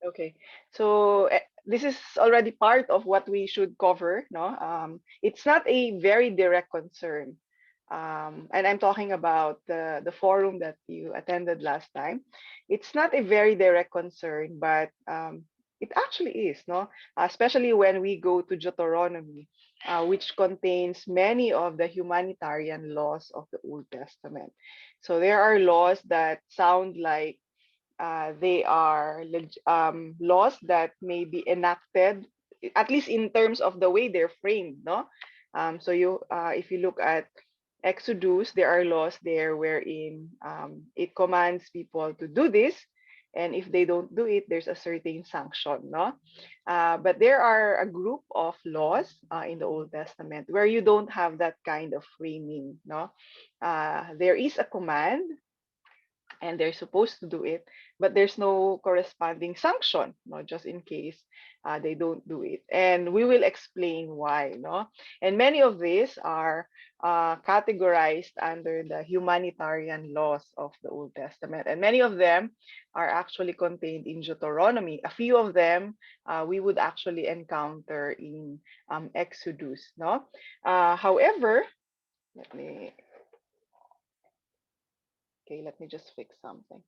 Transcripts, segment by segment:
Okay, so this is already part of what we should cover, no? It's not a very direct concern. And I'm talking about the forum that you attended last time. It's not a very direct concern, but it actually is, no? Especially when we go to Deuteronomy, which contains many of the humanitarian laws of the Old Testament. So there are laws that sound like they are laws that may be enacted, at least in terms of the way they're framed, no? So if you look at Exodus, there are laws there wherein it commands people to do this, and if they don't do it, there's a certain sanction, no? But there are a group of laws in the Old Testament where you don't have that kind of framing, no? There is a command and they're supposed to do it, but there's no corresponding sanction, no, just in case they don't do it. And we will explain why, no? And many of these are categorized under the humanitarian laws of the Old Testament, and many of them are actually contained in Deuteronomy. A few of them we would actually encounter in Exodus, no? However, let me let me just fix something.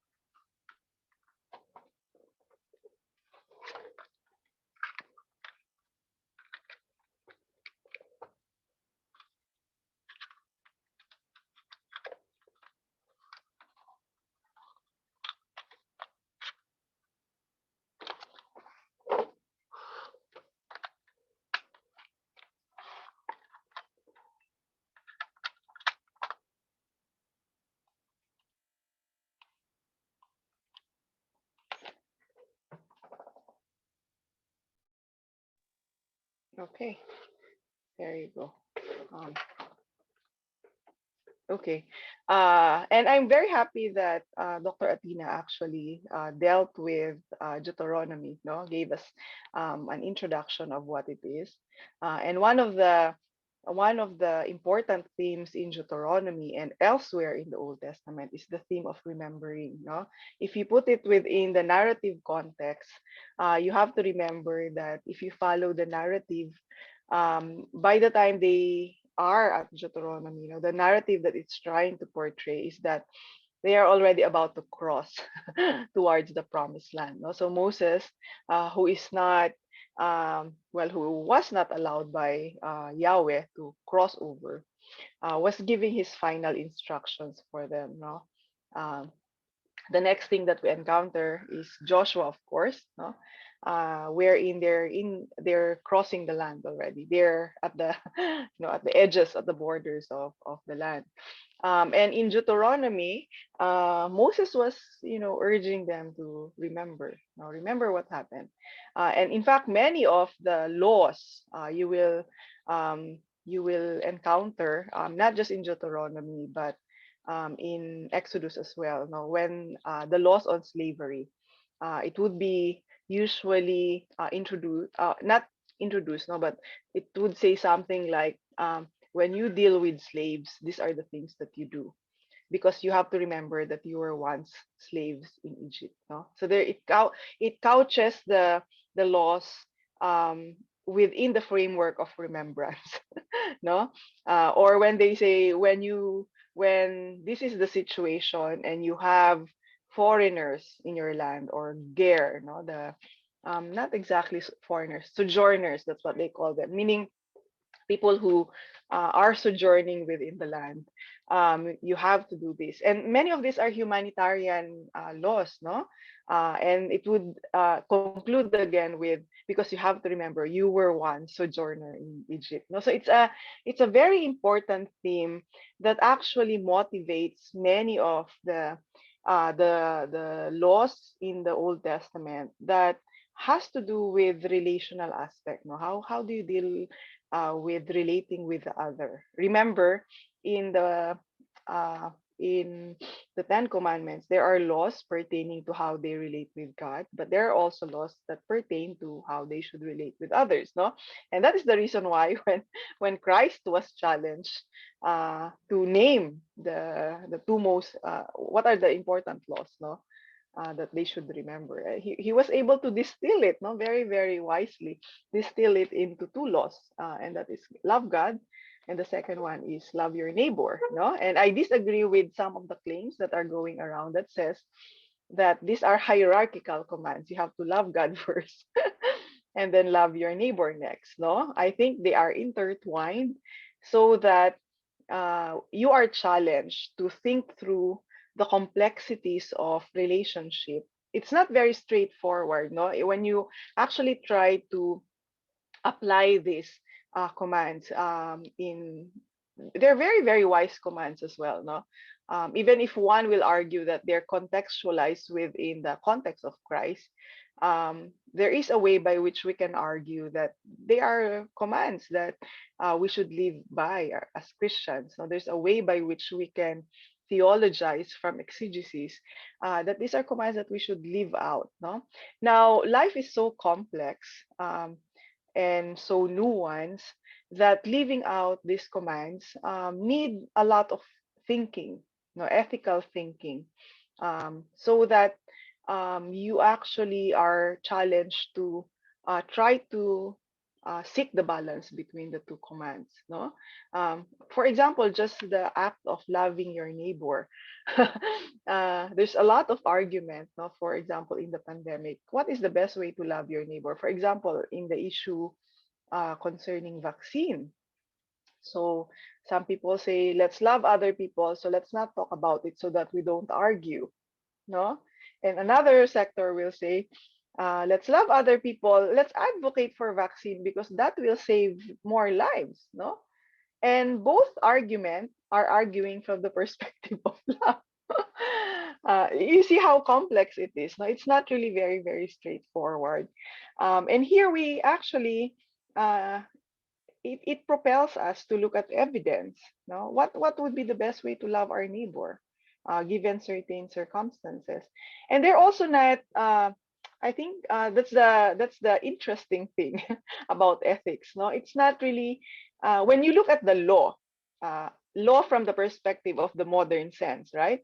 Okay, there you go. Um, okay. And I'm very happy that Dr. Athena actually dealt with Deuteronomy, no? Gave us an introduction of what it is. And one of the important themes in Deuteronomy and elsewhere in the Old Testament is the theme of remembering, no? If you put it within the narrative context, you have to remember that if you follow the narrative, by the time they are at Deuteronomy, the narrative that it's trying to portray is that they are already about to cross towards the promised land. No? So Moses, who is not, who was not allowed by Yahweh to cross over, was giving his final instructions for them. No, um, the next thing that we encounter is Joshua, of course, no? Wherein they're crossing the land already. They're at the at the edges at the borders of the land. And in Deuteronomy, Moses was urging them to remember. Now remember what happened. And in fact, many of the laws you will encounter, not just in Deuteronomy but in Exodus as well. No, when the laws on slavery, it would be usually introduced, not introduced, no, but it would say something like, when you deal with slaves, these are the things that you do, because you have to remember that you were once slaves in Egypt. No, so there it couches the laws um, within the framework of remembrance. No, or when they say when this is the situation and you have foreigners in your land, or ger, no, the not exactly foreigners, sojourners, that's what they call them, meaning people who are sojourning within the land. You have to do this, and many of these are humanitarian laws, no? And it would conclude again with, because you have to remember you were one sojourner in Egypt. No, so it's a very important theme that actually motivates many of the laws in the Old Testament that has to do with relational aspect. No, how do you deal with relating with the other? Remember, in the uh, in the Ten Commandments, there are laws pertaining to how they relate with God, but there are also laws that pertain to how they should relate with others. No, and that is the reason why when Christ was challenged to name the two most what are the important laws, no, that they should remember. He was able to distill it, no, very, very wisely, distill it into two laws, and that is love God, and the second one is love your neighbor, no. And I disagree with some of the claims that are going around that says that these are hierarchical commands. You have to love God first, and then love your neighbor next. No, I think they are intertwined, so that you are challenged to think through the complexities of relationship. It's not very straightforward, no? When you actually try to apply these commands in they're very, very wise commands as well, no. Even if one will argue that they're contextualized within the context of Christ, there is a way by which we can argue that they are commands that we should live by as Christians. So there's a way by which we can theologize from exegesis, that these are commands that we should live out, no. Now life is so complex, and so nuanced, that living out these commands need a lot of thinking, ethical thinking, so that you actually are challenged to try to seek the balance between the two commands. No, for example, just the act of loving your neighbor. There's a lot of argument. No, for example, in the pandemic, what is the best way to love your neighbor? For example, in the issue concerning vaccine. So some people say, let's love other people, so let's not talk about it so that we don't argue, no? And another sector will say, let's love other people, let's advocate for vaccine because that will save more lives, no? And both argument are arguing from the perspective of love. You see how complex it is. No, it's not really very, very straightforward. And here we actually uh, it propels us to look at evidence. No, what would be the best way to love our neighbor, given certain circumstances? And they're also not. I think that's the interesting thing about ethics. No, it's not really when you look at the law, law from the perspective of the modern sense, right?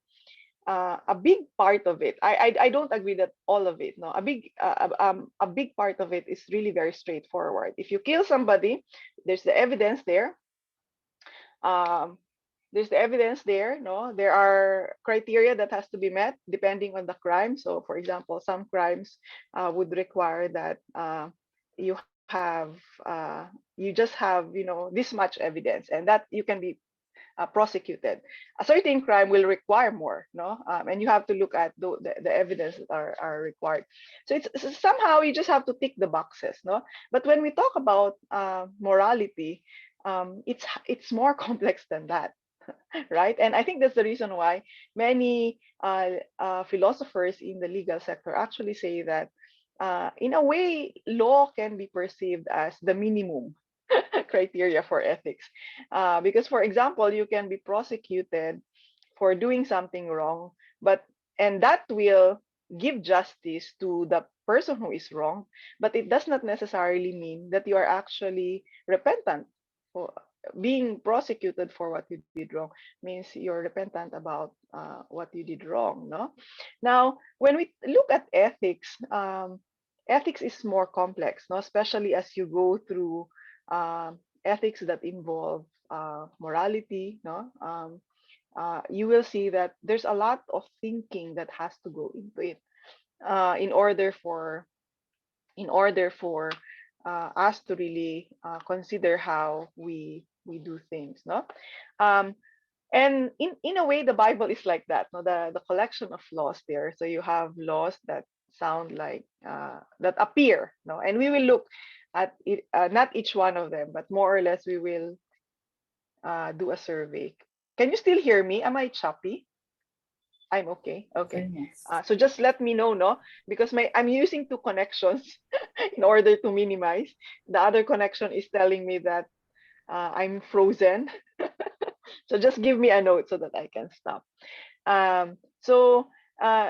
A big part of it, I don't agree that all of it, no, a big part of it is really very straightforward. If you kill somebody, there's the evidence there. um, there's the evidence there, no, there are criteria that has to be met depending on the crime. So for example, some crimes would require that you have you just have, this much evidence, and that you can be prosecuted. A certain crime will require more, no, and you have to look at the evidence that are required. So somehow you just have to tick the boxes, no. But when we talk about morality, it's more complex than that, right? And I think that's the reason why many philosophers in the legal sector actually say that in a way, law can be perceived as the minimum criteria for ethics. Because, for example, you can be prosecuted for doing something wrong, but and that will give justice to the person who is wrong, but it does not necessarily mean that you are actually repentant. For being prosecuted for what you did wrong means you're repentant about what you did wrong. No, now when we look at ethics, ethics is more complex, no, especially as you go through ethics that involve morality, no, you will see that there's a lot of thinking that has to go into it in order for us to really consider how we do things, no. um, and in a way the Bible is like that, no, the collection of laws there. So you have laws that sound like that appear, no, and we will look at it, not each one of them, but more or less we will do a survey. Can you still hear me? Am I choppy? I'm okay. Okay. Very nice. So just let me know, no, because my I'm using two connections in order to minimize. The other connection is telling me that I'm frozen. So just give me a note so that I can stop. So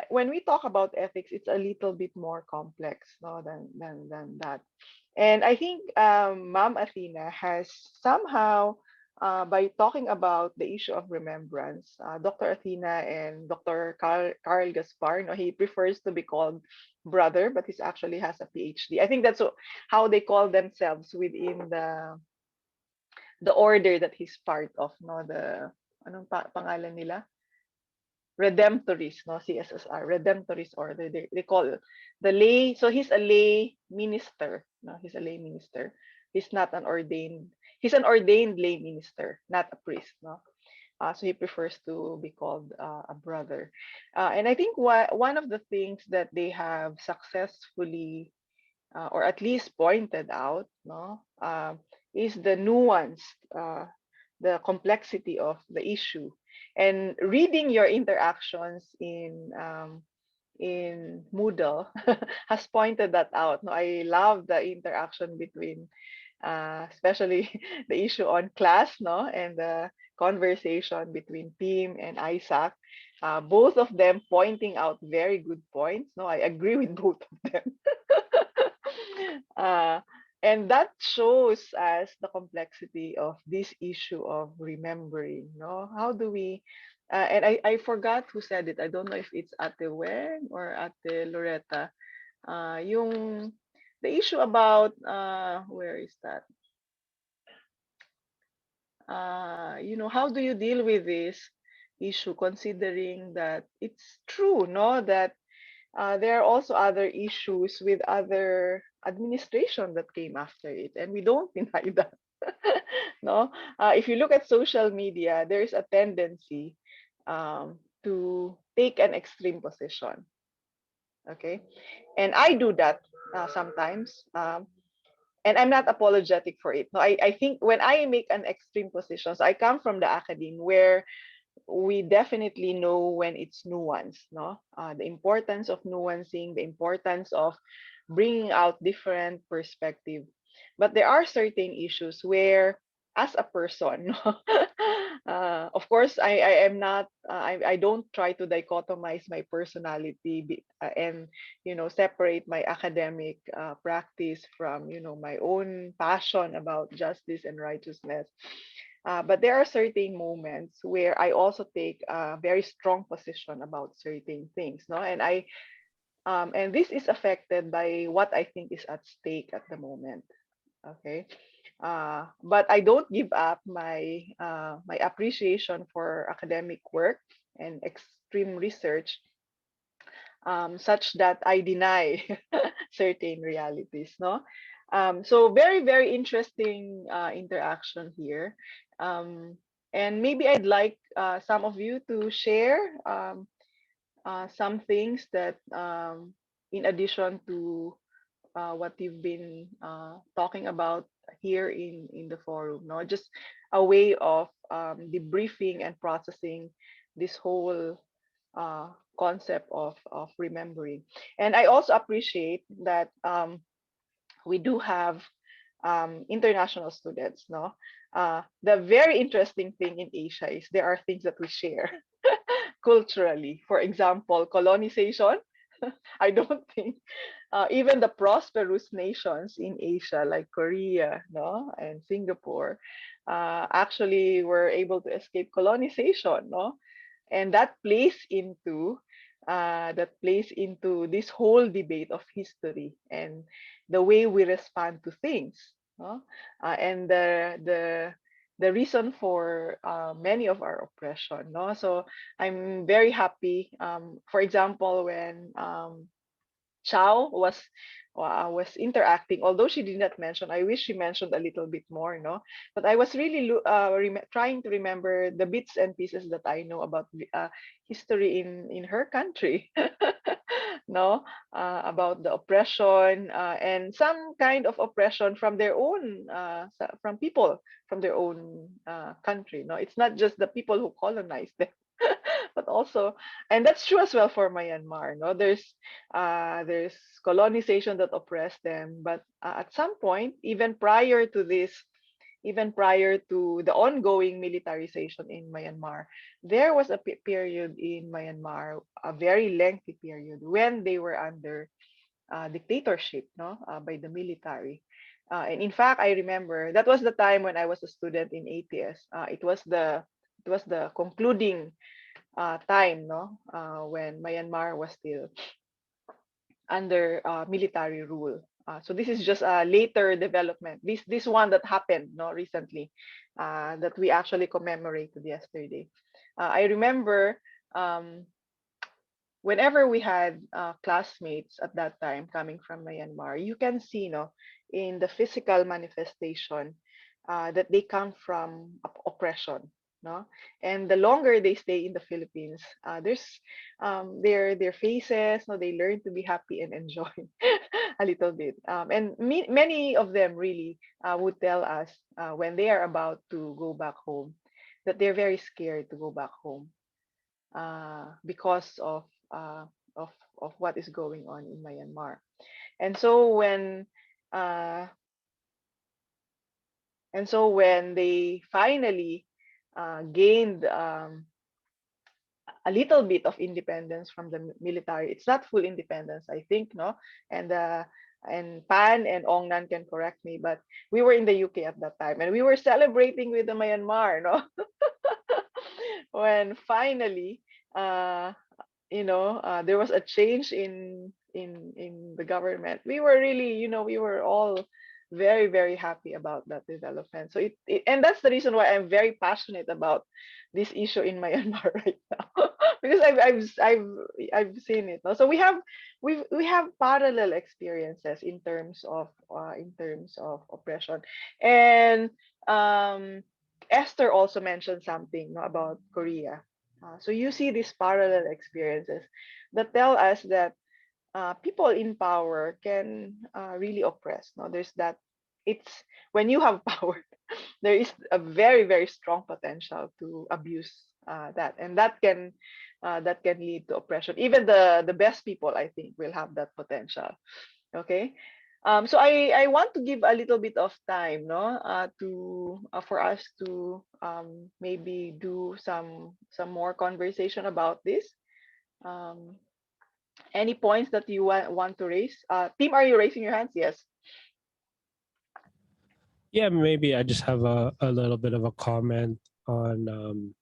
when we talk about ethics, it's a little bit more complex, no, than that. And I think Ma'am Athena has somehow by talking about the issue of remembrance, Dr. Athena and Dr. Carl Gaspar, no, he prefers to be called brother, but he actually has a PhD. I think that's how they call themselves within the order that he's part of, no, the anong pangalan nila? Redemptorist, no, CSSR, Redemptorist order. They call it the lay. So he's a lay minister. No, he's a lay minister. He's not an ordained. He's an ordained lay minister, not a priest. No, so he prefers to be called a brother. And I think one of the things that they have successfully, or at least pointed out, no, is the nuance, the complexity of the issue, and reading your interactions in Moodle has pointed that out. No, I love the interaction between, especially the issue on class, no, and the conversation between Tim and Isaac. Both of them pointing out very good points. No, I agree with both of them. uh, and that shows us the complexity of this issue of remembering. No, how do we? And I forgot who said it. I don't know if it's Ate Wen or Ate Loretta. Yung the issue about where is that? How do you deal with this issue, considering that it's true, no, that there are also other issues with other administration that came after it, and we don't deny that. No, if you look at social media, there is a tendency to take an extreme position. Okay, and I do that sometimes. And I'm not apologetic for it. No, I think when I make an extreme position, so I come from the academe where we definitely know when it's nuanced, no? The importance of nuancing, the importance of bringing out different perspective. But there are certain issues where, as a person, of course, I am not, I don't try to dichotomize my personality and, separate my academic practice from, my own passion about justice and righteousness. But there are certain moments where I also take a very strong position about certain things, no? And this is affected by what I think is at stake at the moment. Okay, but I don't give up my appreciation for academic work and extreme research, such that I deny certain realities. No, so very very interesting interaction here, and maybe I'd like some of you to share some things that, in addition to what you've been talking about here in the forum, no, just a way of debriefing and processing this whole uh, concept of remembering. And I also appreciate that we do have international students, no. The very interesting thing in Asia is there are things that we share culturally. For example, colonization. I don't think even the prosperous nations in Asia, like Korea, no, and Singapore, actually were able to escape colonization, no, and that plays into this whole debate of history and the way we respond to things, no? And the reason for many of our oppression, no. So I'm very happy, for example, when Chow was interacting, although she did not mention. I wish she mentioned a little bit more, no. But I was really trying to remember the bits and pieces that I know about history in her country, no, about the oppression, and some kind of oppression from their own, from people from their own country. No, it's not just the people who colonized them, but also, and that's true as well for Myanmar. No, there's colonization that oppressed them, but at some point, even prior to the ongoing militarization in Myanmar, there was a period in Myanmar, a very lengthy period, when they were under dictatorship, no, by the military. And in fact, I remember that was the time when I was a student in ATS. It was the concluding time, no, when Myanmar was still under military rule. So this is just a later development. This one that happened, no, recently, that we actually commemorated yesterday. I remember um, whenever we had classmates at that time coming from Myanmar, you can see, no, in the physical manifestation that they come from oppression, no, and the longer they stay in the Philippines, there's their faces, no, they learn to be happy and enjoy a little bit, and many of them really would tell us when they are about to go back home that they're very scared to go back home because uh, of of what is going on in Myanmar. And so uh, when they finally gained a little bit of independence from the military, it's not full independence, I think, no. And Pan and Ongnan can correct me, but we were in the UK at that time, and we were celebrating with the Myanmar, no, when finally uh, there was a change in the government. We were really, we were all very, very happy about that development. So and that's the reason why I'm very passionate about this issue in Myanmar right now, because I've seen it, no? So we have parallel experiences in terms of oppression. And um Esther also mentioned something, no, about Korea. So you see these parallel experiences that tell us that people in power can really oppress. No, there's that. It's when you have power, there is a very, very strong potential to abuse that, and that can lead to oppression. Even the best people, I think, will have that potential. Okay. So I want to give a little bit of time, no, to for us to maybe do some more conversation about this. Um, any points that you want to raise? Team, are you raising your hands? Yes. Yeah, maybe I just have a little bit of a comment on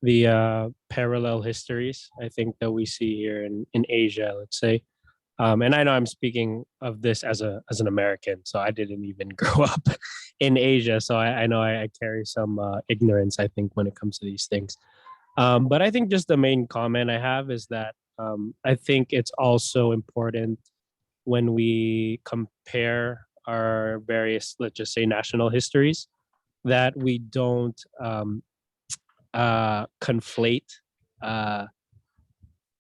the parallel histories I think that we see here in Asia, let's say. And I know I'm speaking of this as an American, so I didn't even grow up in Asia, so I know I carry some ignorance, I think, when it comes to these things. But I think just the main comment I have is that I think it's also important when we compare our various, let's just say, national histories, that we don't conflate uh,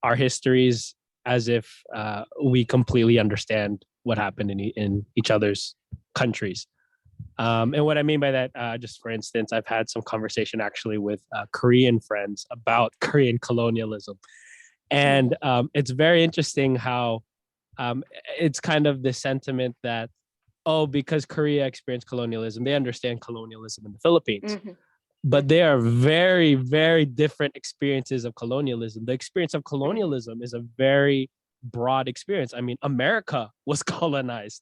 our histories as if we completely understand what happened in each other's countries. And what I mean by that, just for instance, I've had some conversation actually with Korean friends about Korean colonialism. And Mm-hmm. it's very interesting how um, it's kind of the sentiment that, oh, because Korea experienced colonialism, they understand colonialism in the Philippines. Mm-hmm. But they Mm-hmm. are very, very different experiences of colonialism. The experience of Mm-hmm. colonialism is a very broad experience. I mean, America was colonized.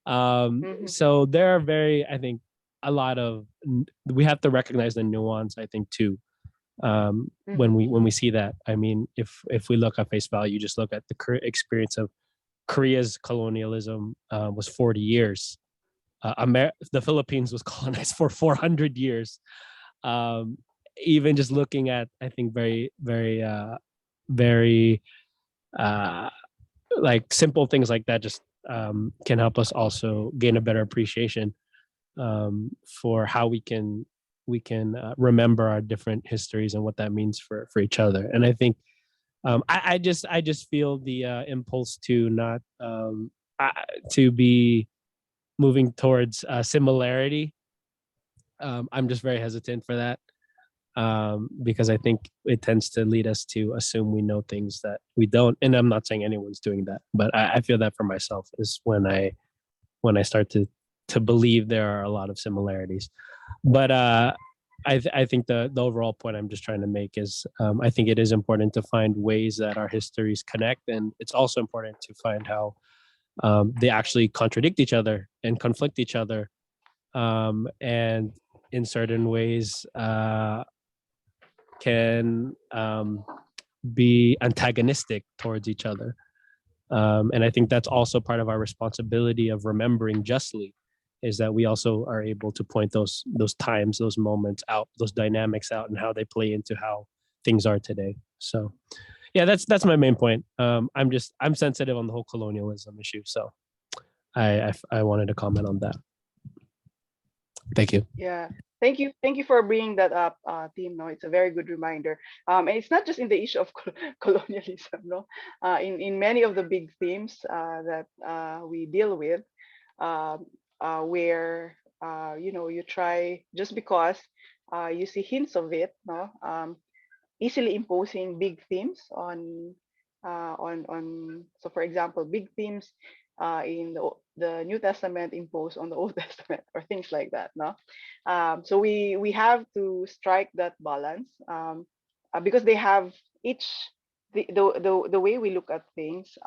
Mm-hmm. So there are very, I think, a lot of, we have to recognize the nuance, I think, too, Mm-hmm. when we see that. I mean, if we look at face value, just look at the experience of Korea's colonialism was 40 years. The Philippines was colonized for 400 years. Um, Even just looking at, I think, very, very, very uh, like simple things like that just can help us also gain a better appreciation for how we can remember our different histories and what that means for each other. And I think I just feel the impulse to not uh, to be moving towards similarity. I'm just very hesitant for that because I think it tends to lead us to assume we know things that we don't. And I'm not saying anyone's doing that, but I feel that for myself is when I start to believe there are a lot of similarities. But I think the overall point I'm just trying to make is I think it is important to find ways that our histories connect, and it's also important to find how They actually contradict each other and conflict each other, and in certain ways can be antagonistic towards each other. And I think that's also part of our responsibility of remembering justly, is that we also are able to point those times, those moments out, those dynamics out, and how they play into how things are today. So yeah, that's my main point. I'm sensitive on the whole colonialism issue, so I wanted to comment on that. Thank you. Yeah. Thank you for bringing that up, Tim. No, it's a very good reminder. And it's not just in the issue of colonialism. No, in many of the big themes that we deal with, um, where you try just because you see hints of it. No, easily imposing big themes on so for example big themes in the New Testament imposed on the Old Testament or things like that, no. So we have to strike that balance, because they have each the way we look at things,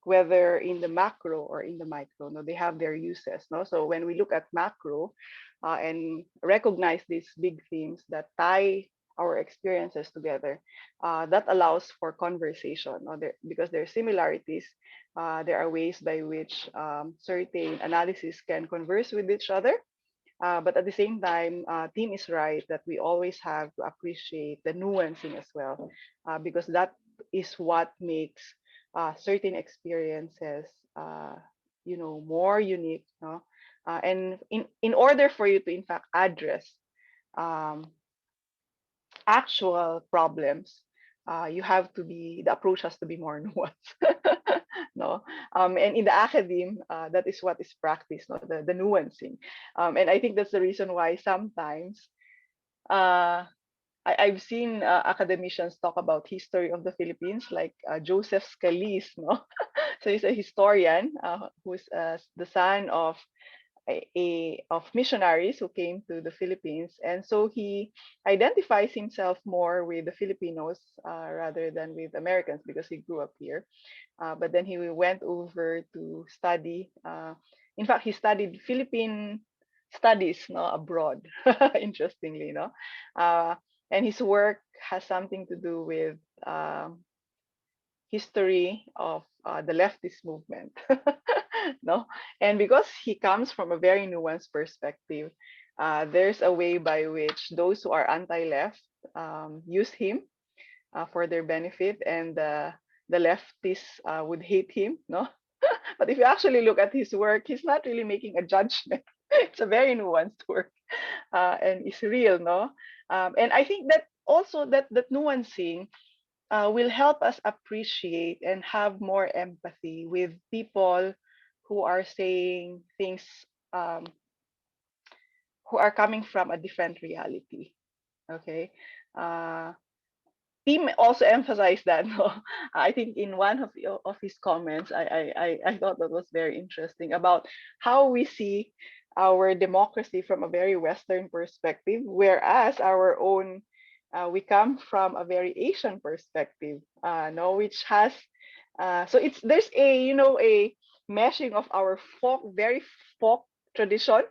whether in the macro or in the micro, no, they have their uses, no. So when we look at macro, and recognize these big themes that tie our experiences together, that allows for conversation, no? Because there are similarities. There are ways by which certain analysis can converse with each other. But at the same time, Tim is right that we always have to appreciate the nuancing as well, because that is what makes certain experiences, uh, more unique. No? And in order for you to, in fact, address um, actual problems, the approach has to be more nuanced. No, and in the academe, that is what is practiced, no, the nuancing, and I think that's the reason why sometimes uh, I've seen academicians talk about history of the Philippines, like Joseph Scalise, no. So he's a historian who's the son of of missionaries who came to the Philippines, and so he identifies himself more with the Filipinos rather than with Americans because he grew up here. But then he went over to study. In fact, he studied Philippine studies, no, abroad. Interestingly, no, uh, and his work has something to do with history of the leftist movement. No, and because he comes from a very nuanced perspective, there's a way by which those who are anti-left use him for their benefit, and the leftists would hate him. No, but if you actually look at his work, he's not really making a judgment. It's a very nuanced work, and it's real, no. And I think that also that nuancing will help us appreciate and have more empathy with people who are saying things, um, who are coming from a different reality. Okay. Uh, Tim also emphasized that. No? I think in one of his comments, I thought that was very interesting about how we see our democracy from a very Western perspective, whereas our own, we come from a very Asian perspective, no, which has so it's there's a meshing of our very folk tradition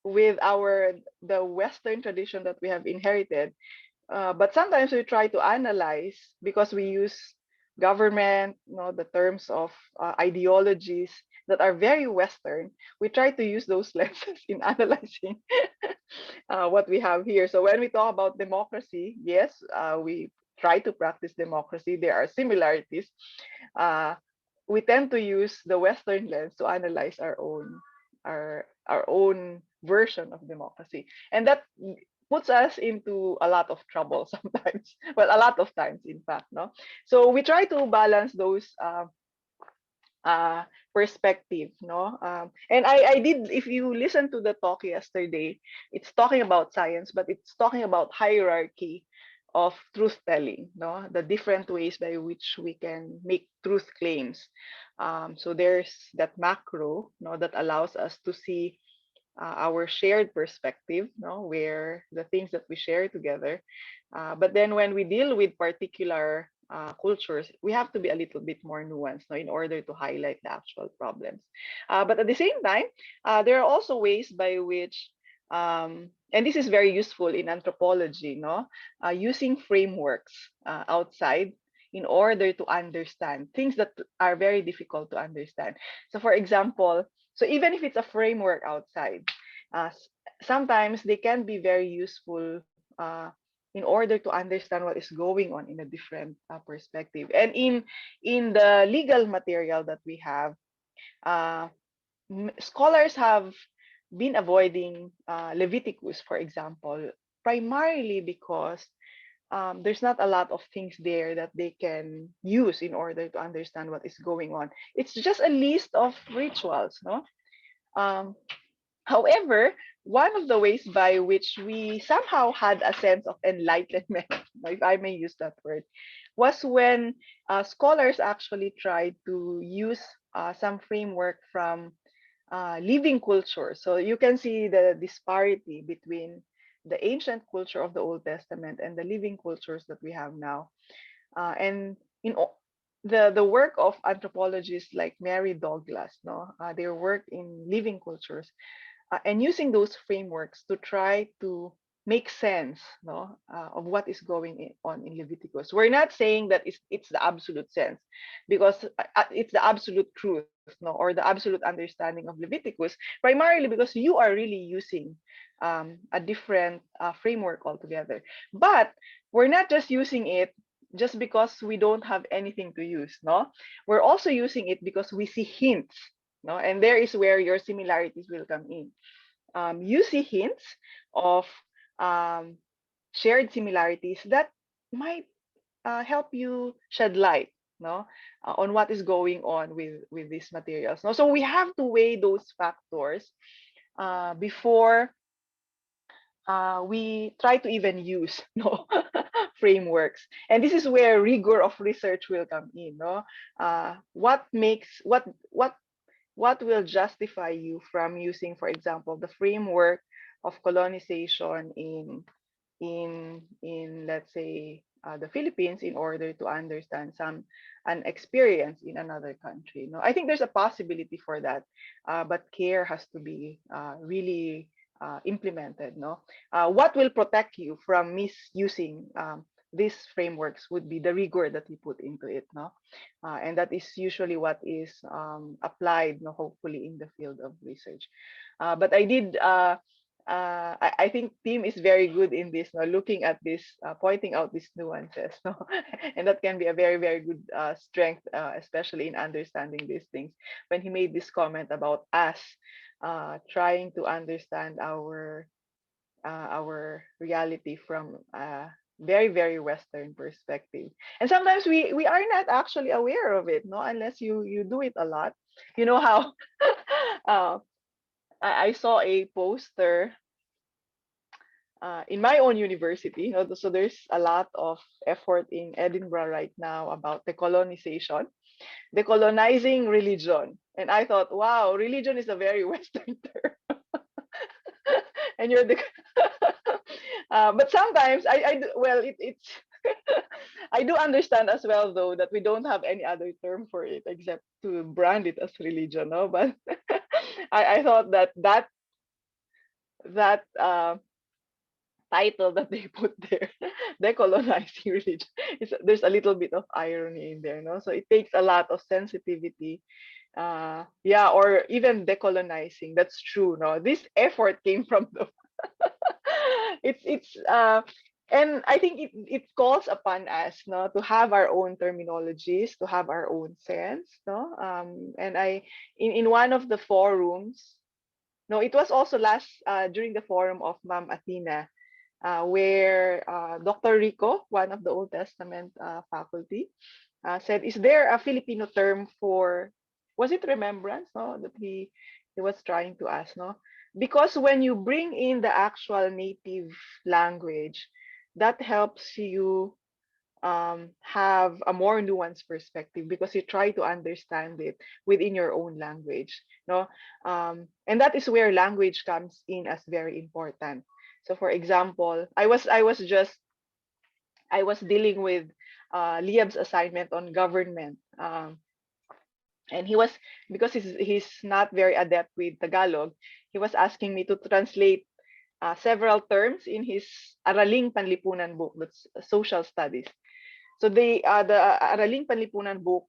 with the Western tradition that we have inherited, but sometimes we try to analyze because we use government, the terms of ideologies that are very Western. We try to use those lenses in analyzing what we have here. So when we talk about democracy, yes, we try to practice democracy. There are similarities. Uh, we tend to use the Western lens to analyze our own version of democracy, and that puts us into a lot of trouble sometimes. Well, a lot of times, in fact, no. So we try to balance those uh, perspective, no. And I did. If you listen to the talk yesterday, it's talking about science, but it's talking about hierarchy of truth telling, no, the different ways by which we can make truth claims. So there's that macro, no, that allows us to see our shared perspective, no, where the things that we share together. But then when we deal with particular cultures, we have to be a little bit more nuanced, no, in order to highlight the actual problems. But at the same time, there are also ways by which, and this is very useful in anthropology, no, using frameworks outside in order to understand things that are very difficult to understand. So, for example, so even if it's a framework outside, sometimes they can be very useful in order to understand what is going on in a different perspective. And in the legal material that we have, uh, scholars have been avoiding Leviticus, for example, primarily because there's not a lot of things there that they can use in order to understand what is going on. It's just a list of rituals, no? Um, However, one of the ways by which we somehow had a sense of enlightenment, if I may use that word, was when scholars actually tried to use some framework from living culture. So you can see the disparity between the ancient culture of the Old Testament and the living cultures that we have now. And in the work of anthropologists like Mary Douglas, no, their work in living cultures and using those frameworks to try to make sense, no, of what is going on in Leviticus. We're not saying that it's the absolute sense, because it's the absolute truth, no, or the absolute understanding of Leviticus, primarily because you are really using a different framework altogether. But we're not just using it just because we don't have anything to use, no. We're also using it because we see hints, no, and there is where your similarities will come in. You see hints of um, shared similarities that might help you shed light, no, on what is going on with these materials. No? So we have to weigh those factors before we try to even use no frameworks. And this is where rigor of research will come in. No, what makes what will justify you from using, for example, the framework of colonization in let's say the Philippines in order to understand an experience in another country. No, I think there's a possibility for that, but care has to be really implemented. No, what will protect you from misusing these frameworks would be the rigor that you put into it. No, and that is usually what is applied. No, hopefully in the field of research. But I did. I think team is very good in this, no, looking at this, pointing out these nuances, no, and that can be a very very good strength, especially in understanding these things. When he made this comment about us trying to understand our reality from a very very Western perspective, and sometimes we are not actually aware of it, no, unless you do it a lot. You know how uh, I saw a poster in my own university, you know, so there's a lot of effort in Edinburgh right now about decolonization, decolonizing religion. And I thought, wow, religion is a very Western term. And you're the, but sometimes well, it's, I do understand as well, though, that we don't have any other term for it except to brand it as religion, no? But I thought that that title that they put there, decolonizing religion, there's a little bit of irony in there, no? So it takes a lot of sensitivity, yeah, or even decolonizing. That's true, no? This effort came from the it's and I think it calls upon us, no, to have our own terminologies, to have our own sense, no. And I in one of the forums, no, it was also last during the forum of Ma'am Athena, where Dr. Rico, one of the Old Testament faculty, said, "Is there a Filipino term for, was it remembrance?" No, that he was trying to ask. No, because when you bring in the actual native language, that helps you have a more nuanced perspective because you try to understand it within your own language. No, and that is where language comes in as very important. So, for example, I was dealing with Liab's assignment on government. And he was, because he's not very adept with Tagalog, he was asking me to translate several terms in his Araling Panlipunan book, that's social studies. So the Araling Panlipunan book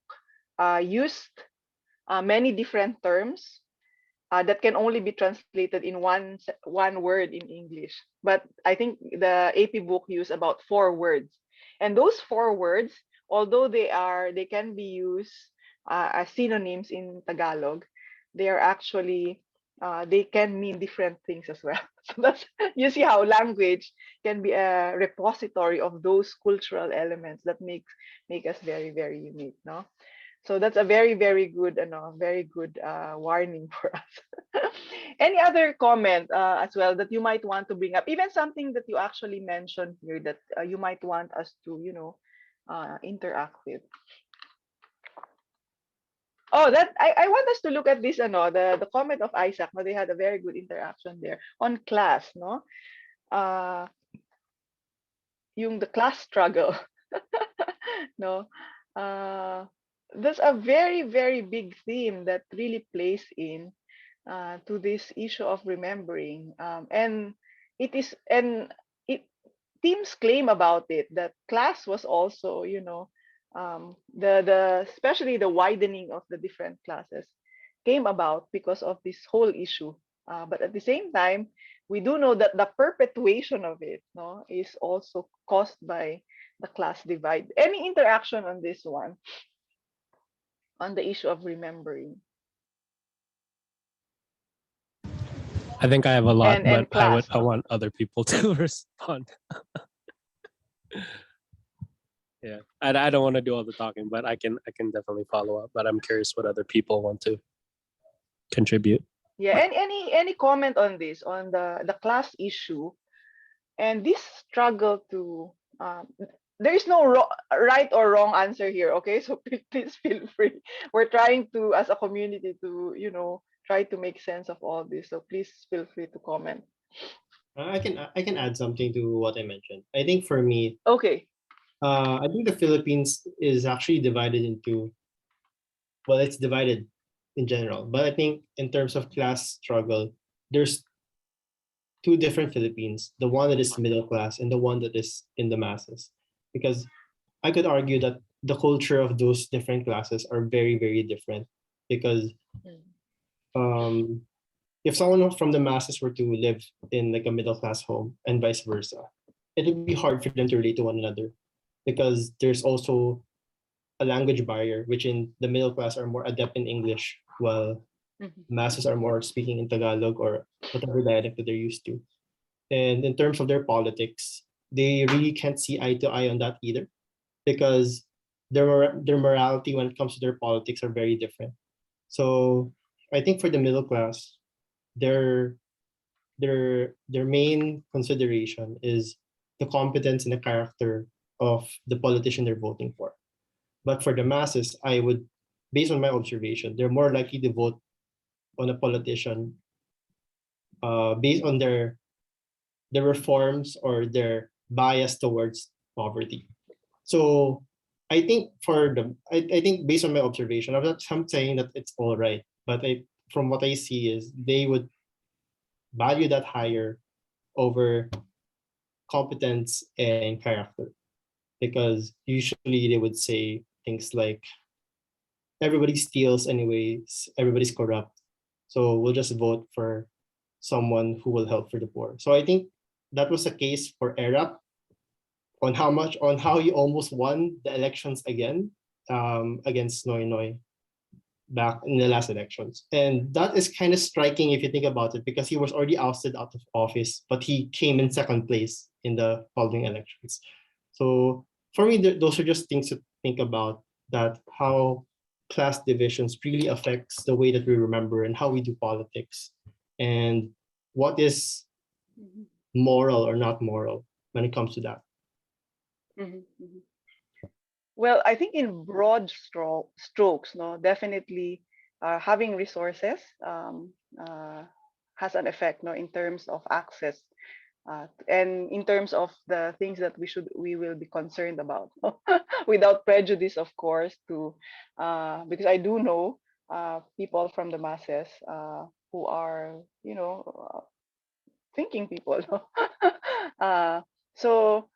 used many different terms that can only be translated in one word in English. But I think the AP book used about 4 words, and those 4 words, although they can be used as synonyms in Tagalog, they are actually they can mean different things as well. So that's, you see how language can be a repository of those cultural elements that make us very, very unique. No, so that's a very, very good, very good warning for us. Any other comment as well that you might want to bring up? Even something that you actually mentioned here that you might want us to, interact with. Oh, that I want us to look at this, the comment of Isaac. No, they had a very good interaction there on class, no, uh, yung the class struggle, no, uh, that's a very, very big theme that really plays in to this issue of remembering. And it is, and it teams claim about it that class was also, the especially the widening of the different classes came about because of this whole issue. But at the same time, we do know that the perpetuation of it, no, is also caused by the class divide. Any interaction on this one, on the issue of remembering I think I have a lot, but and class? I want other people to respond. Yeah, I don't want to do all the talking, but I can definitely follow up. But I'm curious what other people want to contribute. Yeah, and any comment on this, on the class issue and this struggle to there is no right or wrong answer here, okay? So please feel free. We're trying to, as a community, to try to make sense of all this. So please feel free to comment. I can add something to what I mentioned. I think for me, Okay. I think the Philippines is actually divided into, well, it's divided in general, but I think in terms of class struggle, there's two different Philippines: the one that is middle class and the one that is in the masses. Because I could argue that the culture of those different classes are very, very different. Because Mm. um, if someone from the masses were to live in like a middle class home and vice versa, it would be hard for them to relate to one another, because there's also a language barrier, which in the middle class are more adept in English, while Mhm. masses are more speaking in Tagalog or whatever dialect that they're used to. And in terms of their politics, they really can't see eye to eye on that either, because their morality when it comes to their politics are very different. So I think for the middle class, their their main consideration is the competence and the character of the politician they're voting for. But for the masses, I would, based on my observation, they're more likely to vote on a politician based on their reforms or their bias towards poverty. So I think based on my observation, I'm saying that it's all right, but from what I see is they would value that higher over competence and character, because usually they would say things like everybody steals anyways, everybody's corrupt, so we'll just vote for someone who will help for the poor. So I think that was the case for ERAP, on how he almost won the elections again, against Noy Noy back in the last elections. And that is kind of striking if you think about it, because he was already ousted out of office, but he came in second place in the following elections. So for me, those are just things to think about, that how class divisions really affects the way that we remember and how we do politics, and what is Mhm. moral or not moral when it comes to that. Mhm. Mhm. Well, I think in broad strokes, no, definitely having resources has an effect, no, in terms of access and in terms of the things that we will be concerned about, without prejudice, of course, to because I do know people from the masses who are, thinking people. uh, so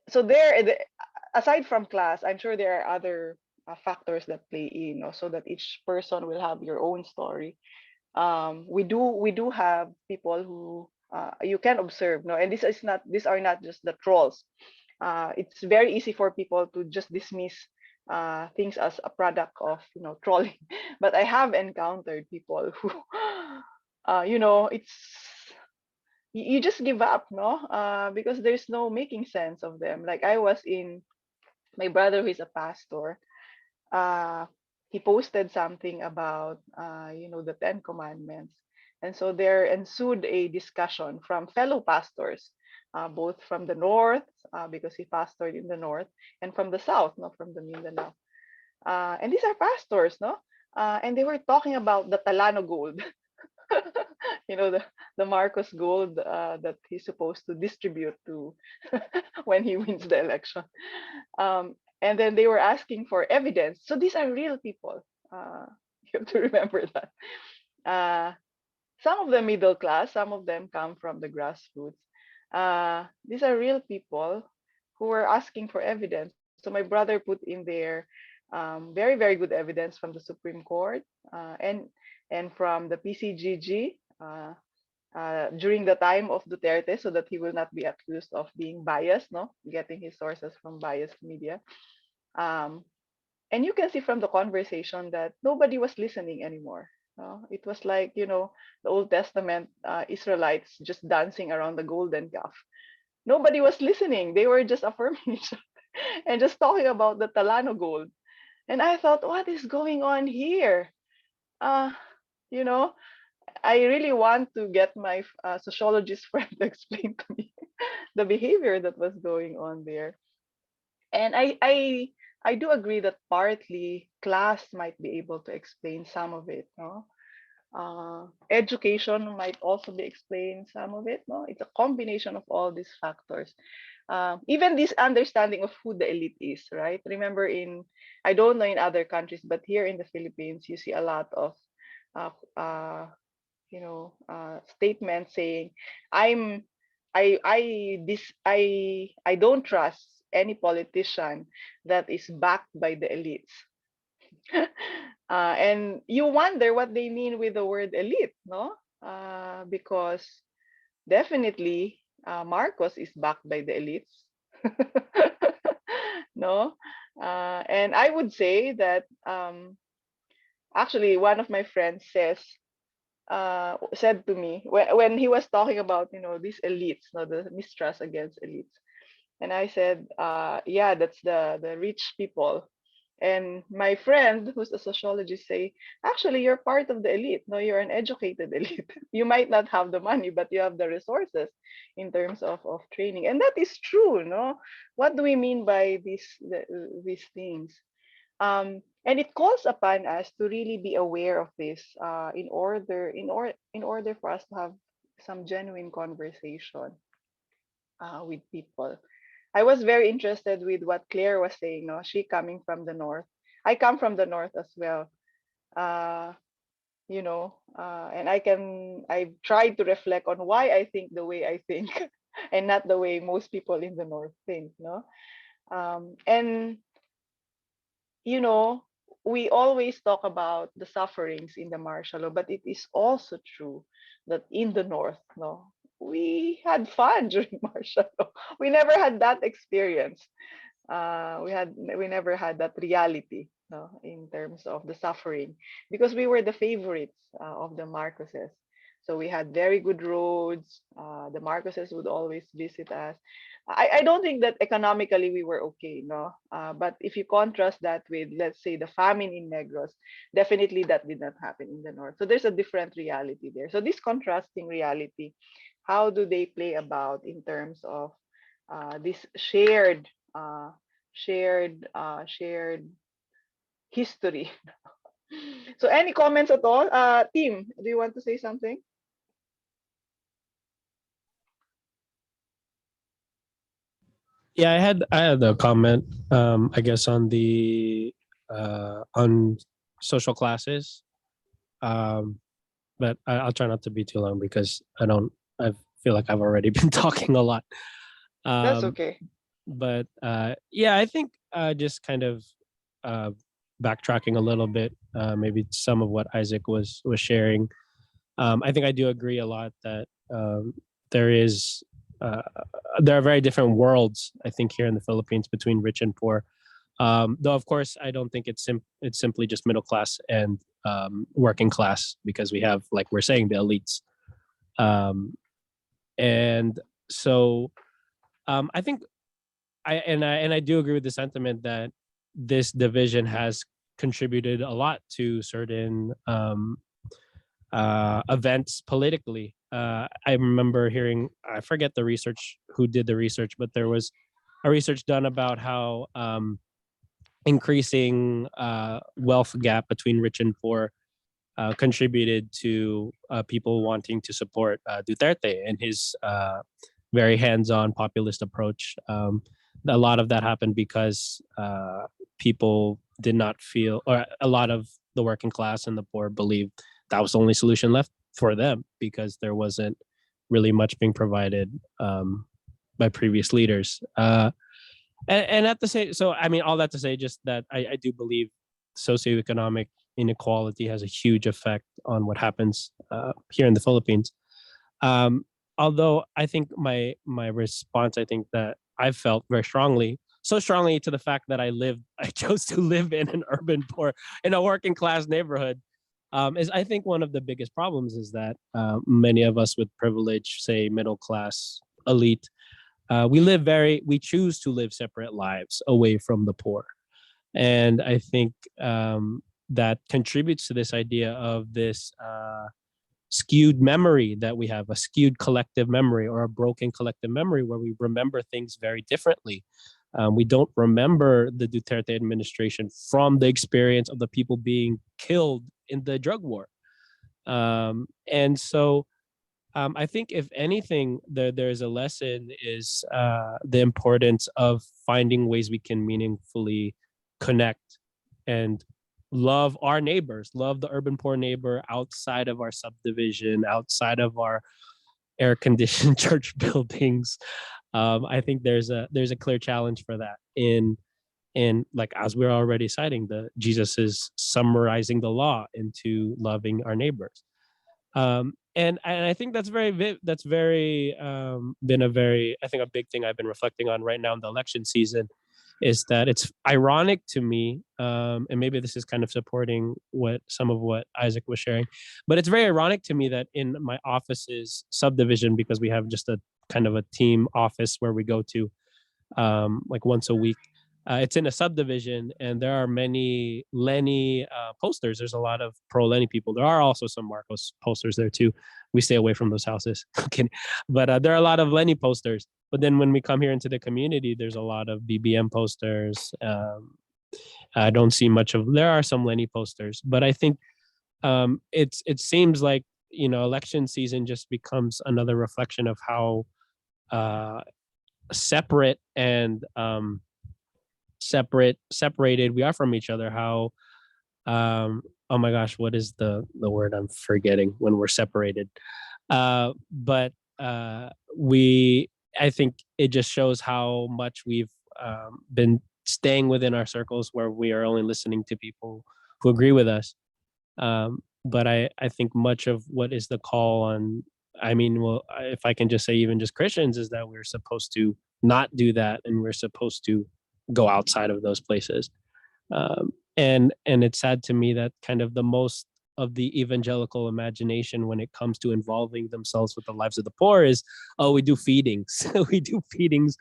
so aside from class, I'm sure there are other factors that play in, so that each person will have your own story. We do have people who you can observe, no, and these are not just the trolls. It's very easy for people to just dismiss things as a product of, trolling. But I have encountered people who it's you just give up, no, because there's no making sense of them. Like, I was in my brother, who is a pastor. uh he posted something about the Ten Commandments, and so there ensued a discussion from fellow pastors, both from the north, because he pastored in the north, and from the south, no, from the Mindanao. And these are pastors, no, and they were talking about the Talano gold. The Marcos gold that he's supposed to distribute to when he wins the election. And then they were asking for evidence. So these are real people. You have to remember that. Uh, some of them middle class, some of them come from the grassroots. These are real people who were asking for evidence. So my brother put in there very, very good evidence from the Supreme Court, and from the PCGG. During the time of Duterte, so that he will not be accused of being biased, no, getting his sources from biased media. Um, and you can see from the conversation that nobody was listening anymore. It was like, the Old Testament Israelites just dancing around the golden calf. Nobody was listening. They were just affirming each other and just talking about the Talano gold. And I thought, what is going on here? Uh, you know, I really want to get my sociologist friend to explain to me the behavior that was going on there. And I do agree that partly class might be able to explain some of it, no? Education might also be explained some of it, no? It's a combination of all these factors. Even this understanding of who the elite is, right? Remember, I don't know in other countries, but here in the Philippines, you see a lot of uh, uh, statement saying, i'm I don't trust any politician that is backed by the elites. And you wonder what they mean with the word elite, no? Because definitely Marcos is backed by the elites. No. And I would say that actually one of my friends said to me when he was talking about, these elites, no, the mistrust against elites. And I said, yeah, that's the rich people. And my friend, who's a sociologist, say, actually, you're part of the elite. No, you're an educated elite. You might not have the money, but you have the resources in terms of training. And that is true, no? What do we mean by these things? And it calls upon us to really be aware of this in order for us to have some genuine conversation with people. I was very interested with what Claire was saying. No, she coming from the north. I come from the north as well. Uh, and I've tried to reflect on why I think the way I think, and not the way most people in the north think. No, and you know, we always talk about the sufferings in the martial law, but it is also true that in the north, no, we had fun during martial law. We never had that experience. We never had that reality, no, in terms of the suffering, because we were the favorites of the Marcoses. So we had very good roads. The Marcoses would always visit us. I don't think that economically we were okay, no. But if you contrast that with, let's say, the famine in Negros, definitely that did not happen in the north. So there's a different reality there. So this contrasting reality, how do they play about in terms of this uh, shared history? So any comments at all? Team, do you want to say something? Yeah, I had a comment, I guess on the on social classes. Um, but I'll try not to be too long because I feel like I've already been talking a lot. That's Um, okay. but yeah, I think just kind of uh, backtracking a little bit, maybe some of what Isaac was sharing. I think I do agree a lot that there is uh, there are very different worlds. I think here in the Philippines between rich and poor. Though of course I don't think it's simply just middle class and working class because we have, like we're saying, the elites. Um, and so I think I do agree with the sentiment that this division has contributed a lot to certain events politically. I remember hearing, I forget the research, who did the research, but there was a research done about how increasing wealth gap between rich and poor contributed to people wanting to support Duterte and his very hands-on populist approach. A lot of that happened because people did not feel, or a lot of the working class and the poor believed that was the only solution left for them because there wasn't really much being provided by previous leaders. And at the same, so I mean, all that to say, just that I do believe socioeconomic inequality has a huge effect on what happens here in the Philippines. Um, Although I think my response, I think that I felt very strongly, so strongly to the fact that I chose to live in an urban poor, in a working class neighborhood, is I think one of the biggest problems is that many of us with privilege, say middle class, elite, we choose to live separate lives away from the poor, and I think that contributes to this idea of this skewed memory that we have, a skewed collective memory or a broken collective memory where we remember things very differently. We don't remember the Duterte administration from the experience of the people being killed in the drug war. And so I think if anything, there's a lesson is the importance of finding ways we can meaningfully connect and love our neighbors, love the urban poor neighbor outside of our subdivision, outside of our air conditioned church buildings. I think there's a clear challenge for that in like, as we're already citing, the Jesus is summarizing the law into loving our neighbors. And I think that's very been a very, I think, a big thing I've been reflecting on right now in the election season is that it's ironic to me, and maybe this is kind of supporting what some of what Isaac was sharing, but it's very ironic to me that in my office's subdivision, because we have just a kind of a team office where we go to like once a week. It's in a subdivision, and there are many Lenny posters. There's a lot of pro Lenny people. There are also some Marcos posters there too. We stay away from those houses, okay. But there are a lot of Lenny posters. But then when we come here into the community, there's a lot of BBM posters. I don't see much of. There are some Lenny posters, but I think it seems like, election season just becomes another reflection of how uh, separate and separated we are from each other, how oh my gosh, what is the word I'm forgetting when we're separated, but we I think it just shows how much we've been staying within our circles where we are only listening to people who agree with us. But I think much of what is the call on, I mean, well, if I can just say, even just Christians, is that we're supposed to not do that, and we're supposed to go outside of those places. And it's sad to me that kind of the most of the evangelical imagination when it comes to involving themselves with the lives of the poor is, oh, we do feedings. We do feedings,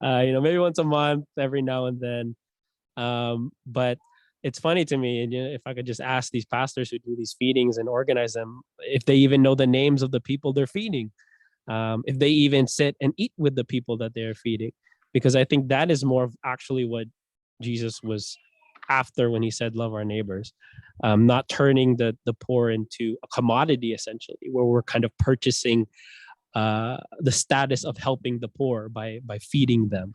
maybe once a month, every now and then. But it's funny to me, and if I could just ask these pastors who do these feedings and organize them, if they even know the names of the people they're feeding, if they even sit and eat with the people that they're feeding, because I think that is more of actually what Jesus was after when he said love our neighbors, not turning the poor into a commodity, essentially, where we're kind of purchasing the status of helping the poor by feeding them.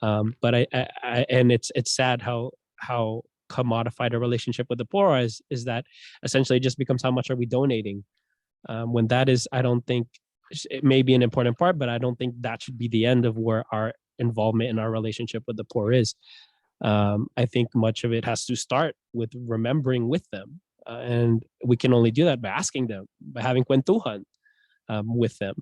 But and it's sad how commodified a relationship with the poor is that essentially it just becomes how much are we donating, when that is, I don't think, it may be an important part, but I don't think that should be the end of where our involvement in our relationship with the poor is. I think much of it has to start with remembering with them, and we can only do that by asking them, by having kwentuhan with them,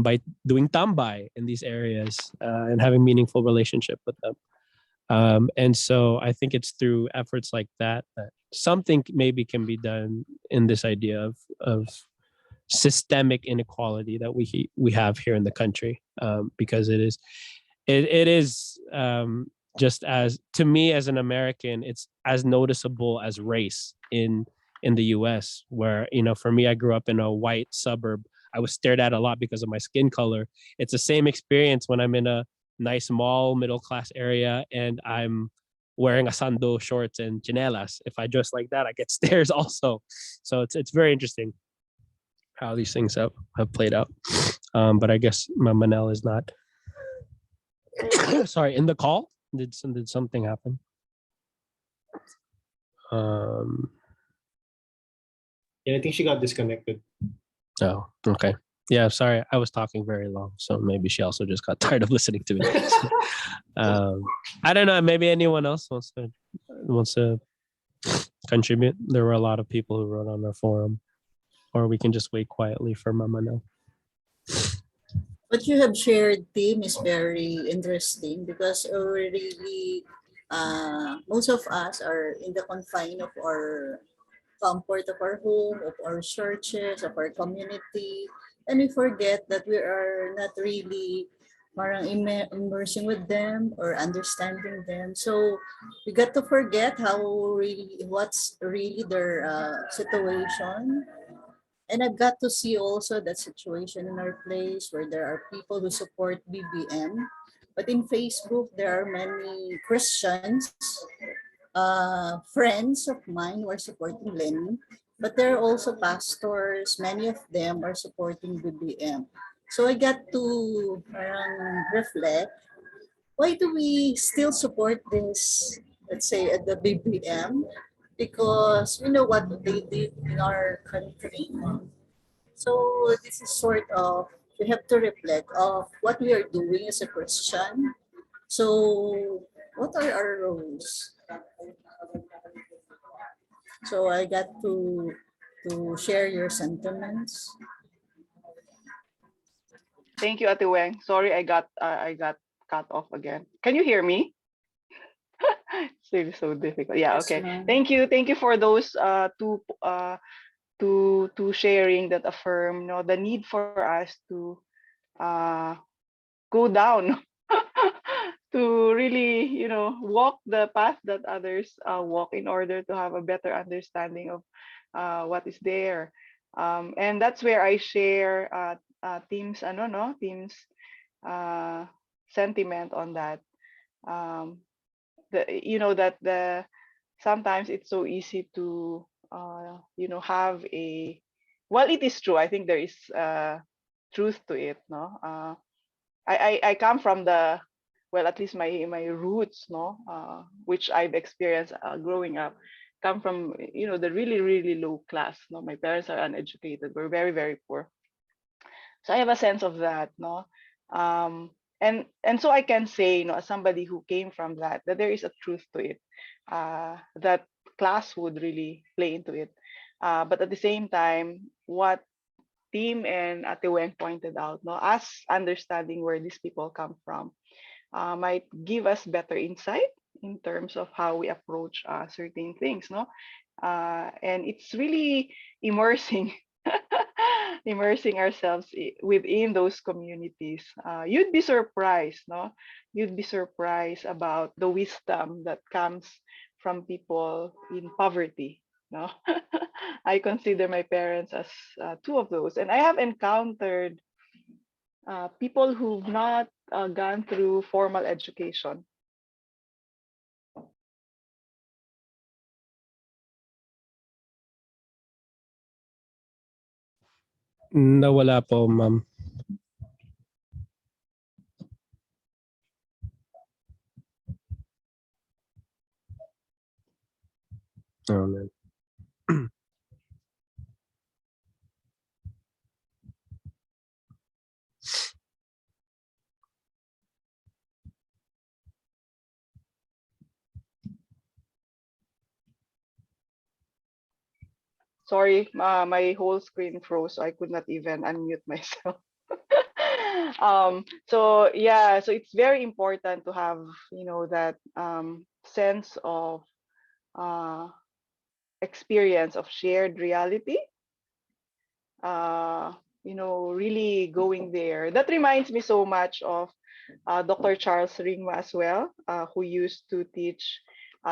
by doing tambay in these areas, and having meaningful relationship with them. And so I think it's through efforts like that that something maybe can be done in this idea of systemic inequality that we have here in the country, because it is, just as, to me as an American, it's as noticeable as race in the US, where, for me, I grew up in a white suburb. I was stared at a lot because of my skin color. It's the same experience when I'm in a nice mall, middle class area, and I'm wearing a sando shorts and chinelas. If I dress like that, I get stares also. So it's very interesting how these things have played out. But I guess Manel is not sorry, in the call. Did something happen? Yeah, I think she got disconnected. Oh, okay. Yeah, sorry, I was talking very long, so maybe she also just got tired of listening to me. I don't know. Maybe anyone else wants to contribute. There were a lot of people who wrote on the forum, or we can just wait quietly for Mama now. What you have shared, Tim, is very interesting because already most of us are in the confine of our comfort of our home, of our churches, of our community, and we forget that we are not really parang immersing with them or understanding them. So we got to forget how really what's really their situation. And I've got to see also that situation in our place where there are people who support BBM. But in Facebook, there are many Christians, friends of mine who are supporting Lenny. But there are also pastors, many of them are supporting BBM. So I got to reflect, why do we still support this, let's say, at the BBM? Because we know what they did in our country. So this is sort of, we have to reflect of what we are doing as a Christian. So what are our roles? So I got to share your sentiments. Thank you, Ate Weng. Sorry, I got cut off again. Can you hear me? It's really so difficult. Yeah, Yes, okay. ma'am. Thank you for those to sharing that affirm, the need for us to uh go down to really, walk the path that others walk in order to have a better understanding of what is there. And that's where I share teams, teams sentiment on that. Um, that the sometimes it's so easy to have a, well, it is true. I think there is truth to it, no. I come from the, well, at least my roots, no, which I've experienced growing up, come from, the really really low class. No, my parents are uneducated. We're very very poor. So I have a sense of that, no. um and so I can say, as somebody who came from that there is a truth to it, that class would really play into it. But at the same time, what Tim and Ate Wen pointed out, no, us understanding where these people come from might give us better insight in terms of how we approach certain things, no. And it's really immersing, immersing ourselves within those communities. You'd be surprised, no. You'd be surprised about the wisdom that comes from people in poverty, no. I consider my parents as two of those, and I have encountered people who've not gone through formal education. Nawala po, ma'am. Oh man. Sorry, my whole screen froze, so I could not even unmute myself. So yeah, so it's very important to have, that sense of uh, experience of shared reality. Uh, really going there. That reminds me so much of Dr. Charles Ringma as well, who used to teach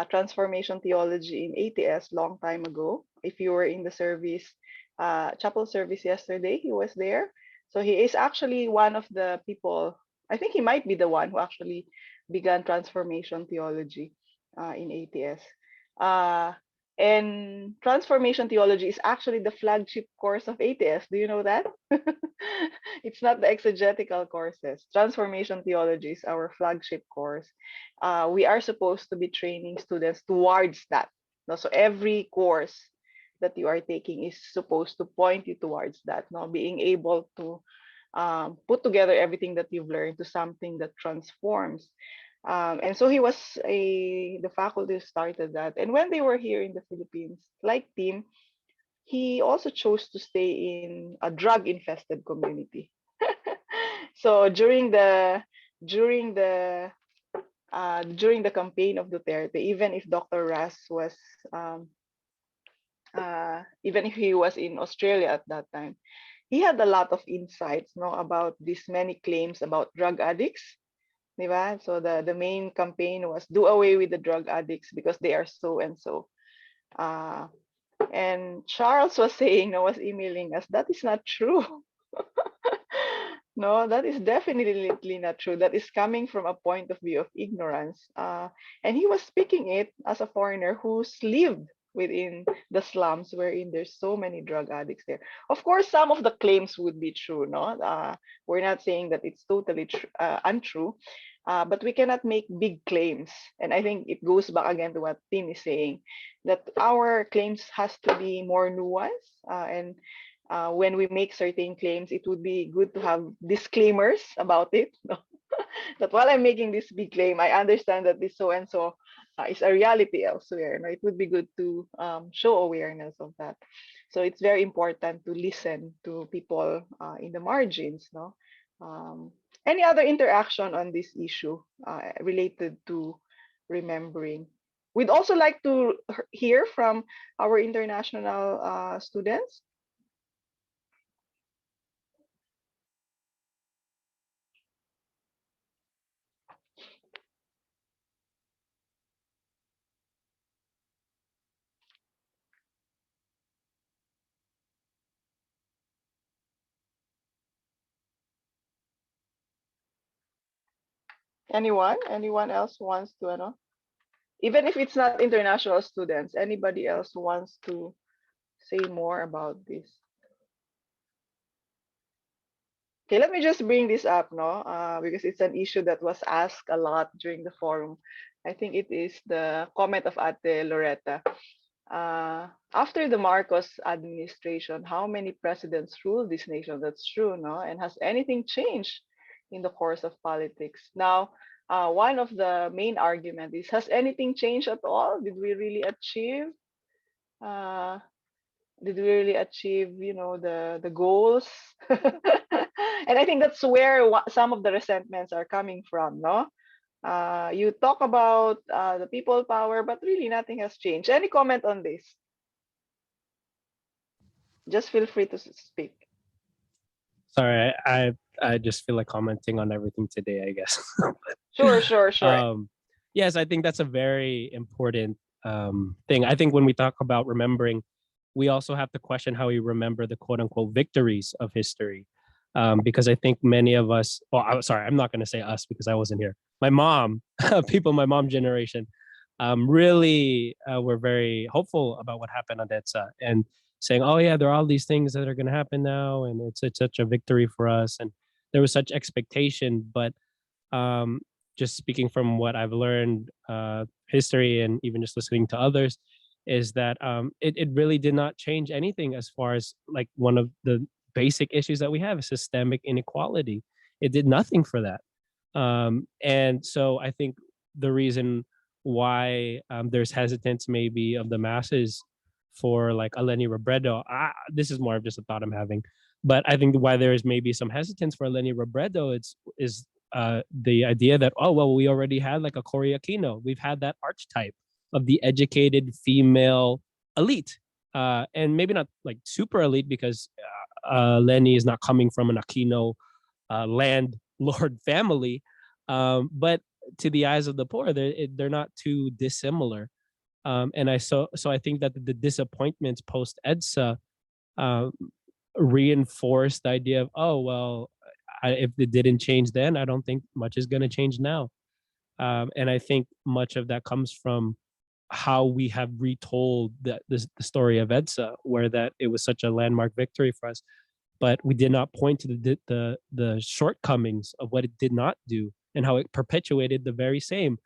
transformation theology in ATS long time ago. If you were in the service, chapel service yesterday, he was there. So he is actually one of the people, I think he might be the one who actually began transformation theology in ATS. Uh, and transformation theology is actually the flagship course of ATS. Do you know that? It's not the exegetical courses. Transformation theology is our flagship course. We are supposed to be training students towards that. No? So every course that you are taking is supposed to point you towards that. No? Being able to put together everything that you've learned to something that transforms. And so he was the faculty who started that. And when they were here in the Philippines, like Tim, he also chose to stay in a drug infested community. So during the campaign of Duterte, even if Dr. Ras was even if he was in Australia at that time, he had a lot of insights, no, about these many claims about drug addicts. Diba? So the main campaign was do away with the drug addicts because they are so and so. Uh, and Charles was saying, no, was emailing us, that is not true. No, that is definitely not true. That is coming from a point of view of ignorance. And he was speaking it as a foreigner who's lived within the slums wherein there's so many drug addicts there. Of course, some of the claims would be true, no? We're not saying that it's totally untrue, but we cannot make big claims. And I think it goes back again to what Tim is saying, that our claims has to be more nuanced and when we make certain claims, it would be good to have disclaimers about it. No? That while I'm making this big claim, I understand that this so and so is a reality elsewhere. No? It would be good to show awareness of that. So it's very important to listen to people in the margins. No, any other interaction on this issue related to remembering? We'd also like to hear from our international students. Anyone? Anyone else wants to, even if it's not international students, anybody else who wants to say more about this? Okay, let me just bring this up, no, because it's an issue that was asked a lot during the forum. I think it is the comment of Ate Loretta. After the Marcos administration, how many presidents ruled this nation? That's true, no? And has anything changed in the course of politics? Now, one of the main argument is, has anything changed at all? Did we really achieve? Uh, did we really achieve, the goals? And I think that's where some of the resentments are coming from, no? You talk about the people power, but really nothing has changed. Any comment on this? Just feel free to speak. Sorry, I just feel like commenting on everything today, I guess. Sure. Yes, I think that's a very important thing. I think when we talk about remembering, we also have to question how we remember the quote unquote victories of history. Because I think many of us, well, I'm sorry, I'm not going to say us because I wasn't here. My mom, people, my mom generation, really were very hopeful about what happened on EDSA and saying, oh yeah, there are all these things that are going to happen now. And it's such a victory for us. And there was such expectation, but just speaking from what I've learned, history and even just listening to others, is that it really did not change anything as far as like one of the basic issues that we have is systemic inequality. It did nothing for that. And so I think the reason why there's hesitance maybe of the masses for like a Lenny Robredo, this is more of just a thought I'm having, but I think why there is maybe some hesitance for Lenny Robredo is the idea that, oh well, we already had like a Cory Aquino, we've had that archetype of the educated female elite, and maybe not like super elite because Lenny is not coming from an Aquino landlord family, but to the eyes of the poor, they're not too dissimilar. And I think that the disappointments post EDSA um, reinforced the idea of, oh well, if it didn't change then, I don't think much is going to change now. And I think much of that comes from how we have retold the story of EDSA, where that it was such a landmark victory for us, but we did not point to the shortcomings of what it did not do and how it perpetuated the very same.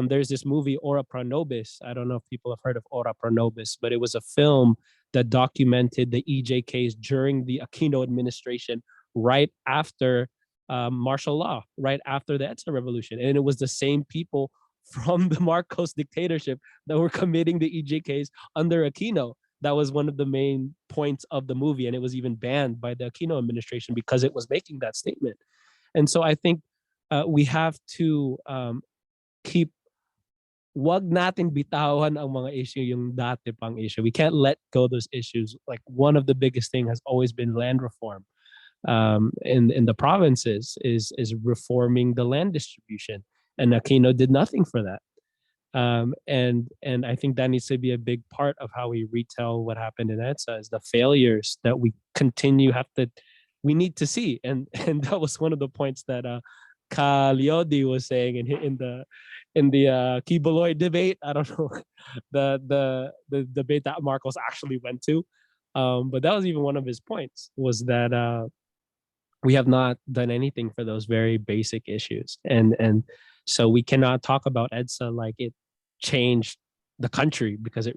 There's this movie Ora Pro Nobis. I don't know if people have heard of Ora Pro Nobis, but it was a film that documented the EJKs during the Aquino administration, right after martial law, right after the EDSA revolution, and it was the same people from the Marcos dictatorship that were committing the EJKs under Aquino. That was one of the main points of the movie, and it was even banned by the Aquino administration because it was making that statement. And so I think we have to keep, wag natin bitawan ang mga issue yung dati pang issue. We can't let go of those issues. Like one of the biggest thing has always been land reform in the provinces, is reforming the land distribution, and Aquino did nothing for that. And I think that needs to be a big part of how we retell what happened in EDSA, is the failures that we we need to see, and that was one of the points that Ka Leody was saying in the Kiboloy debate. I don't know the debate that Marcos actually went to, but that was even one of his points, was that we have not done anything for those very basic issues, and so we cannot talk about EDSA like it changed the country, because it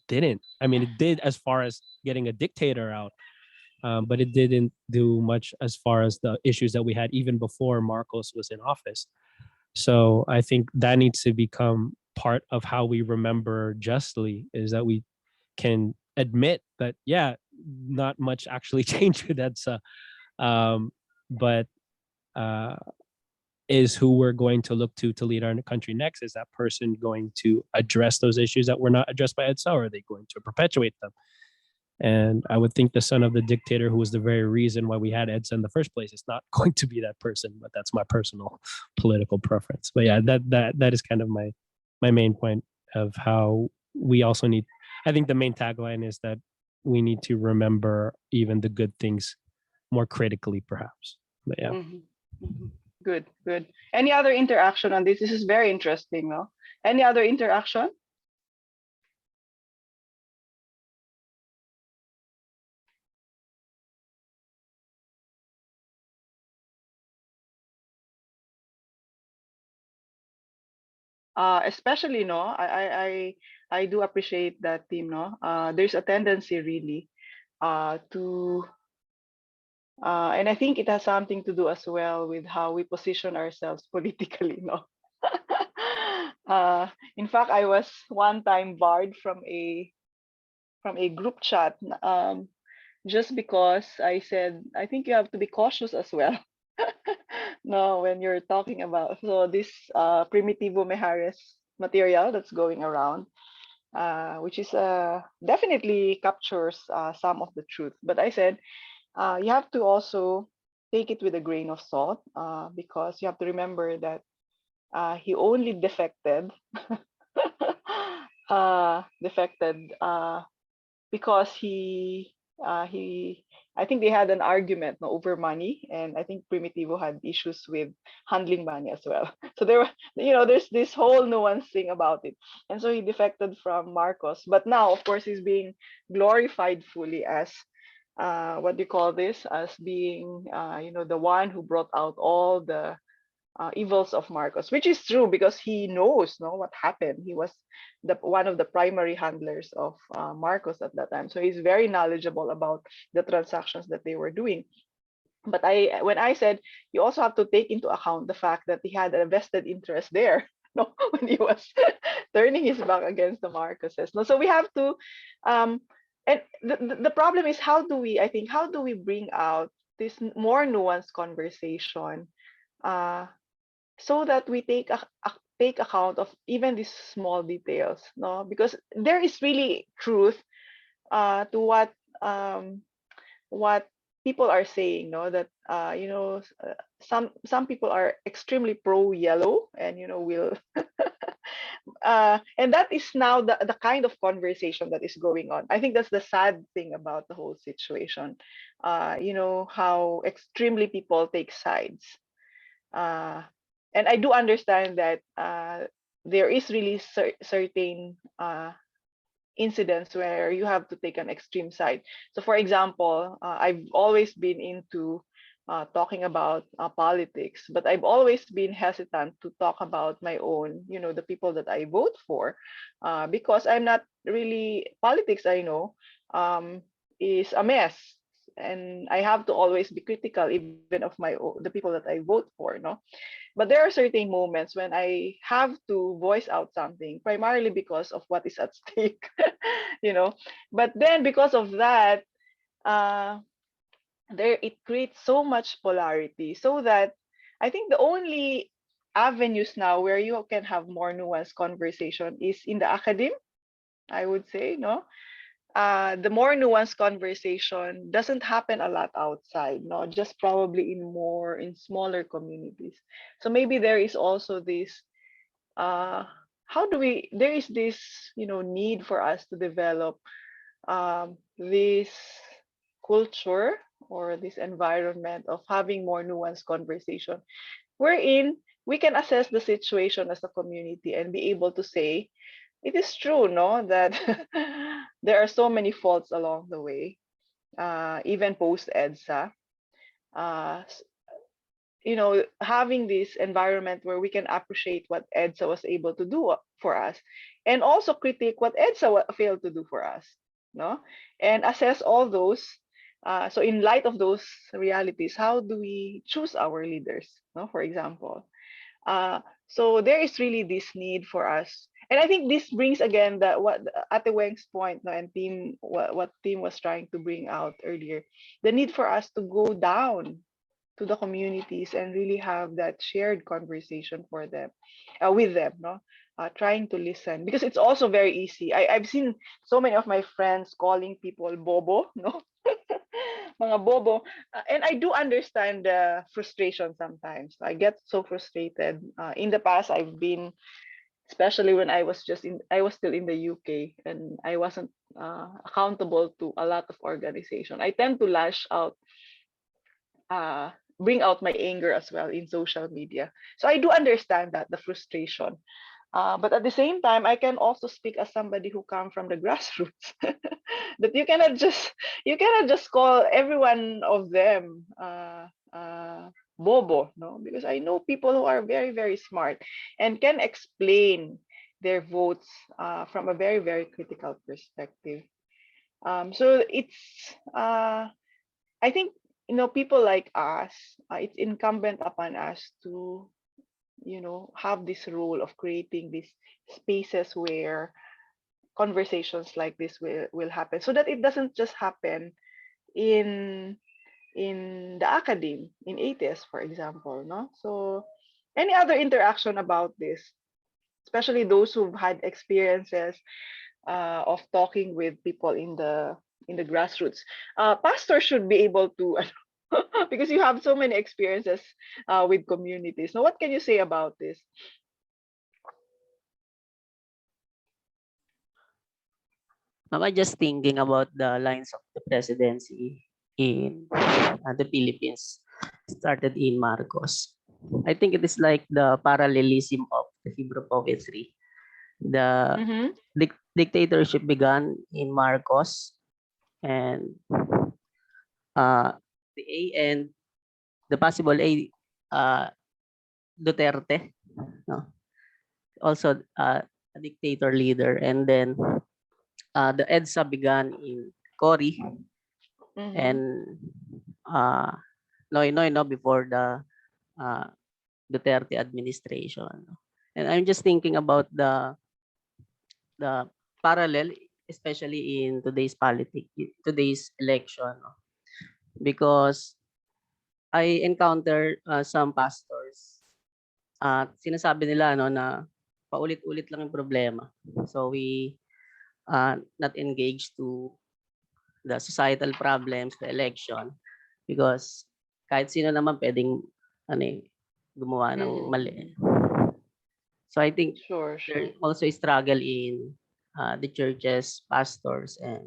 didn't. I mean, it did as far as getting a dictator out, but it didn't do much as far as the issues that we had even before Marcos was in office. So I think that needs to become part of how we remember justly, is that we can admit that, yeah, not much actually changed with EDSA, but uh, is who we're going to look to lead our country next. Is that person going to address those issues that were not addressed by EDSA, or are they going to perpetuate them? And I would think the son of the dictator, who was the very reason why we had EDSA in the first place, is not going to be that person. But that's my personal political preference. But yeah, that is kind of my main point of how we also need. I think the main tagline is that we need to remember even the good things more critically, perhaps. But yeah. Mhm, mhm. Good, good. Any other interaction on this? This is very interesting, no? Any other interaction? Especially, no, I do appreciate that team, no. There's a tendency really to and I think it has something to do as well with how we position ourselves politically, no. In fact, I was one time barred from a group chat, just because I said I think you have to be cautious as well. No, when you're talking about this Primitivo Mejares material that's going around, which is definitely captures some of the truth. But I said you have to also take it with a grain of salt, because you have to remember that he only defected defected because he I think they had an argument, no, over money, and I think Primitivo had issues with handling money as well. So there were, there's this whole nuance thing about it, and so he defected from Marcos. But now, of course, he's being glorified fully as what do you call this, as being the one who brought out all evils of Marcos, which is true because he knows what happened. He was one of the primary handlers of Marcos at that time, so he's very knowledgeable about the transactions that they were doing. But when I said you also have to take into account the fact that he had a vested interest there, no, when he was turning his back against the Marcoses. No, so we have to, and the problem is how do we bring out this more nuanced conversation, uh, so that we take account of even these small details, no, because there is really truth to what people are saying, no, that some people are extremely pro yellow, and will and that is now the kind of conversation that is going on. I think that's the sad thing about the whole situation. How extremely people take sides, uh, and I do understand that there is really certain incidents where you have to take an extreme side. So, for example, I've always been into talking about politics, but I've always been hesitant to talk about my own, the people that I vote for, because I'm not really politics. I know is a mess, and I have to always be critical even of the people that I vote for. No, but there are certain moments when I have to voice out something, primarily because of what is at stake, you know. But then because of that, uh, it creates so much polarity, so that I think the only avenues now where you can have more nuanced conversation is in the academe, I would say, no. The more nuanced conversation doesn't happen a lot outside, no, just probably in smaller communities. So maybe there is also this there is this need for us to develop this culture or this environment of having more nuanced conversation, wherein we can assess the situation as a community and be able to say it is true, no, that there are so many faults along the way, even post EDSA. Uh, Having this environment where we can appreciate what EDSA was able to do for us, and also critique what EDSA failed to do for us, no, and assess all those. So, in light of those realities, how do we choose our leaders? No, for example. So there is really this need for us, and I think this brings again that what Ate Weng's point, no, and team what team was trying to bring out earlier, the need for us to go down to the communities and really have that shared conversation for them, with them, no, trying to listen, because it's also very easy. I've seen so many of my friends calling people bobo, no, mga bobo. And I do understand the frustration sometimes. I get so frustrated. In the past, I've been, especially when I was still in the UK and I wasn't accountable to a lot of organization. I tend to lash out, uh, bring out my anger as well in social media. So I do understand that, the frustration. But at the same time, I can also speak as somebody who come from the grassroots. That you cannot just call every one of them bobo, no, because I know people who are very very smart and can explain their votes from a very very critical perspective. So I think people like us, it's incumbent upon us to have this role of creating these spaces where conversations like this will happen, so that it doesn't just happen in the academe, in ATS, for example, no. So any other interaction about this, especially those who've had experiences of talking with people in the grassroots, pastors should be able to because you have so many experiences with communities. Now, what can you say about this? I'm just thinking about the lines of the presidency in the Philippines started in Marcos. I think it is like the parallelism of the Hebrew poetry. The Mm-hmm. dictatorship began in Marcos, and the A and the possible A uh, Duterte, no? Also a dictator leader, and then the EDSA began in Cory and uh, Noy Noy, no, before the uh, Duterte administration. And I'm just thinking about the parallel, especially in today's politics, today's election, no? Because I encounter some pastors sinasabi nila no na paulit-ulit lang yung problema. So we not engaged to the societal problems, the election, because kahit sino naman pwedeng ano gumawa ng mali. So I think Sure. there's also a struggle in the churches, pastors, and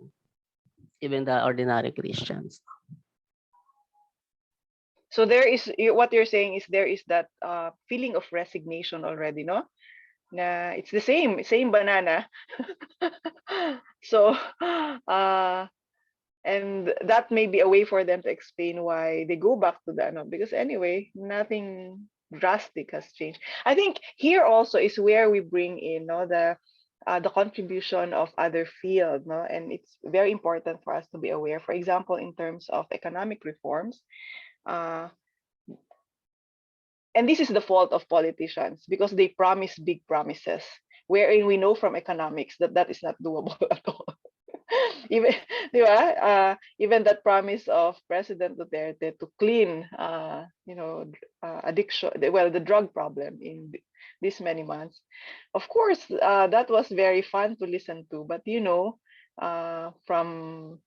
even the ordinary Christians. So there is what you're saying is there is that feeling of resignation already, no? Na it's the same banana. So and that may be a way for them to explain why they go back to that, no? Because anyway, nothing drastic has changed. I think here also is where we bring in, no, the contribution of other fields, no, and it's very important for us to be aware. For example, in terms of economic reforms, uh, and this is the fault of politicians because they promise big promises, wherein we know from economics that that is not doable at all. Even, di ba? Even that promise of President Duterte to clean, addiction, well, the drug problem in this many months. Of course, that was very fun to listen to, but from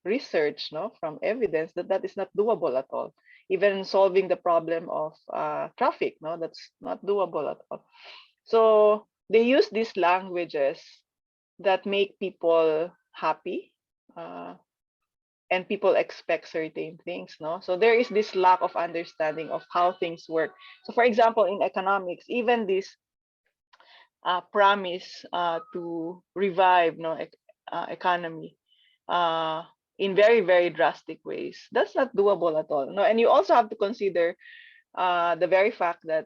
research, no, from evidence that that is not doable at all. Even solving the problem of traffic, no, that's not doable at all. So they use these languages that make people happy, and people expect certain things, no? So there is this lack of understanding of how things work. So for example, in economics, even this promise to revive, no, economy in very, very drastic ways, that's not doable at all, no? And you also have to consider the very fact that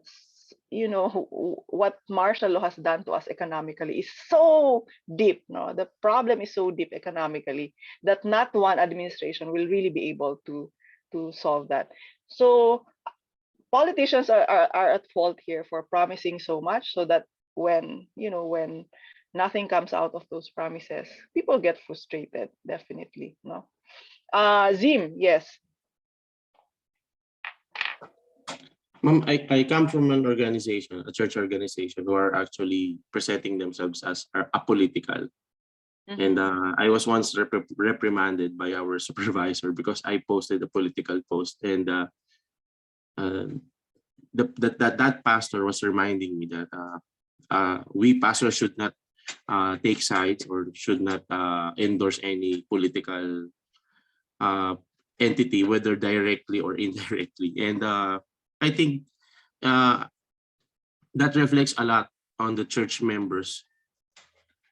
what martial law has done to us economically is so deep, no, the problem is so deep economically that not one administration will really be able to solve that. So politicians are at fault here for promising so much, so that when nothing comes out of those promises, people get frustrated, definitely, no. Zim, yes. Ma'am, I come from an organization, a church organization, who are actually presenting themselves as apolitical. And I was once reprimanded by our supervisor because I posted a political post, and that pastor was reminding me that we pastors should not take sides or should not endorse any political entity, whether directly or indirectly. And I think that reflects a lot on the church members,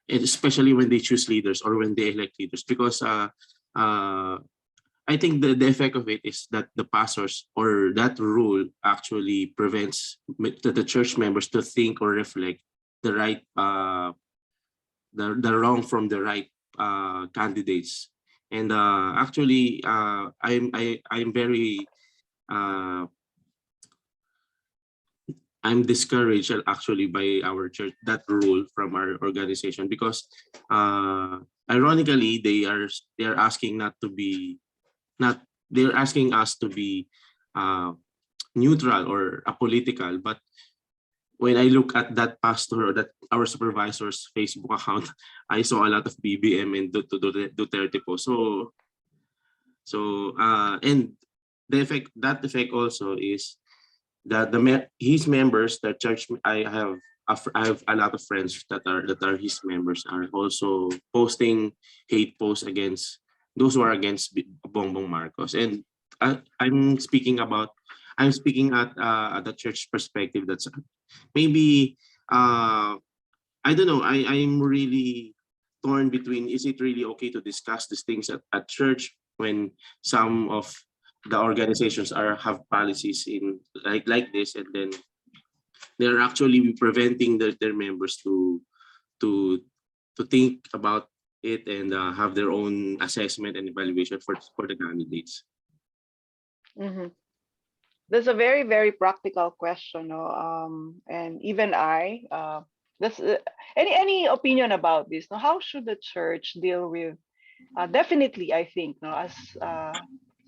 especially when they choose leaders or when they elect leaders, because I think the effect of it is that the pastors, or that rule, actually prevents the church members to think or reflect the right, the wrong from the right candidates. And actually, I'm very I'm discouraged actually by our church, that rule from our organization, because ironically they are asking they're asking us to be neutral or apolitical. But when I look at that pastor or that our supervisor's Facebook account, I saw a lot of BBM and Duterte po. So and that effect also is that his members, the church, I have a lot of friends that are his members, are also posting hate posts against those who are against Bongbong Marcos. And I'm speaking at the church perspective. That's maybe I don't know. I'm really torn between, is it really okay to discuss these things at church when some of the organizations are have policies in like this, and then they're actually preventing their members to to think about it and have their own assessment and evaluation for the candidates. Mhm. That's a very, very practical question, no? And even that's any opinion about this? No, how should the church deal with? Definitely, I think, no, as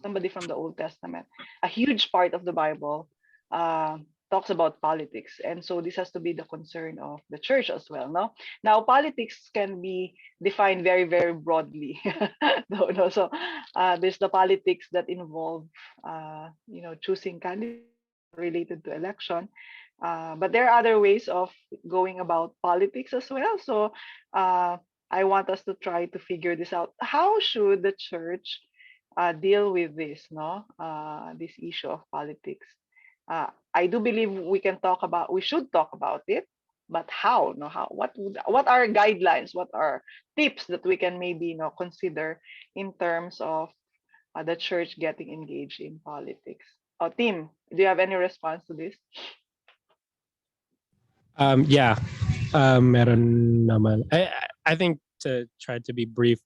somebody from the Old Testament, a huge part of the Bible uh, talks about politics, and so this has to be the concern of the church as well. No, now politics can be defined very, very broadly. No, no, so there's the politics that involve, choosing candidates related to election. But there are other ways of going about politics as well. So I want us to try to figure this out. How should the church deal with this, no? This issue of politics. I do believe we should talk about it, but how? No, how? What are guidelines? What are tips that we can maybe consider in terms of the church getting engaged in politics? Oh, Tim, do you have any response to this? Yeah, meron naman. I think to try to be brief,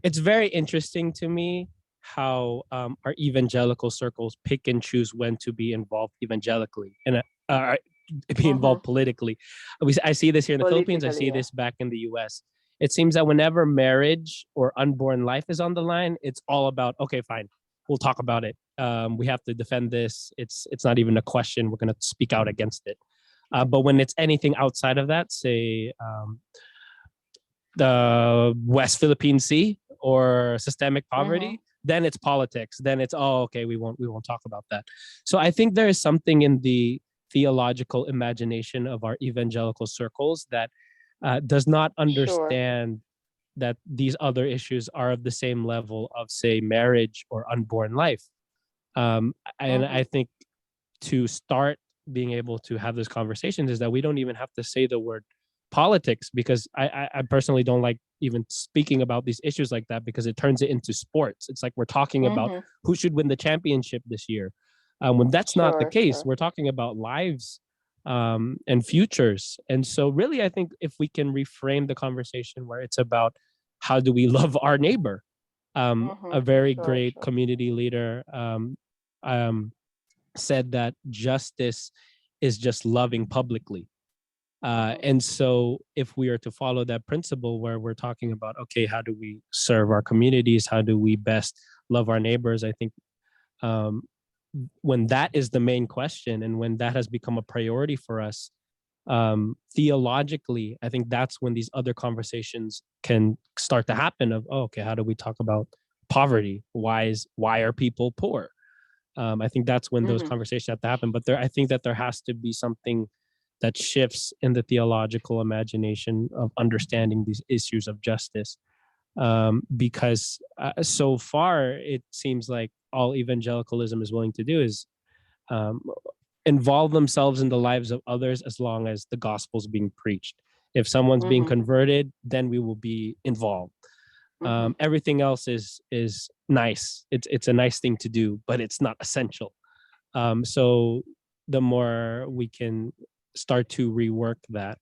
it's very interesting to me how our evangelical circles pick and choose when to be involved evangelically and be Mm-hmm. involved politically. I see this here in the Philippines. I Politically, see yeah. this back in the U.S. It seems that whenever marriage or unborn life is on the line, it's all about, okay, fine, we'll talk about it. We have to defend this. It's not even a question. We're going to speak out against it. But when it's anything outside of that, say the West Philippine Sea or systemic Mm-hmm. poverty, then it's politics. Then it's, oh, okay, we won't talk about that. So I think there is something in the theological imagination of our evangelical circles that does not Sure. understand that these other issues are of the same level of, say, marriage or unborn life. And Mm-hmm. I think to start being able to have those conversations is that we don't even have to say the word politics, because I personally don't like even speaking about these issues like that, because it turns it into sports. It's like we're talking about Mm-hmm. who should win the championship this year, when that's not the Sure, case. sure. We're talking about lives and futures. And so really, I think if we can reframe the conversation where it's about how do we love our neighbor. Mm-hmm. A very Sure, great sure. community leader um, said that justice is just loving publicly. Mm-hmm. And so, if we are to follow that principle where we're talking about, okay, how do we serve our communities? How do we best love our neighbors? I think um, when that is the main question and when that has become a priority for us, theologically, I think that's when these other conversations can start to happen of, oh, okay, how do we talk about poverty? Why are people poor? I think that's when those Mm-hmm. conversations have to happen. But I think that there has to be something that shifts in the theological imagination of understanding these issues of justice. Because so far, it seems like all evangelicalism is willing to do is um, involve themselves in the lives of others as long as the gospel's being preached. If someone's being Mm-hmm. converted, then we will be involved. Mm-hmm. Everything else is nice. It's a nice thing to do, but it's not essential. So the more we can start to rework that,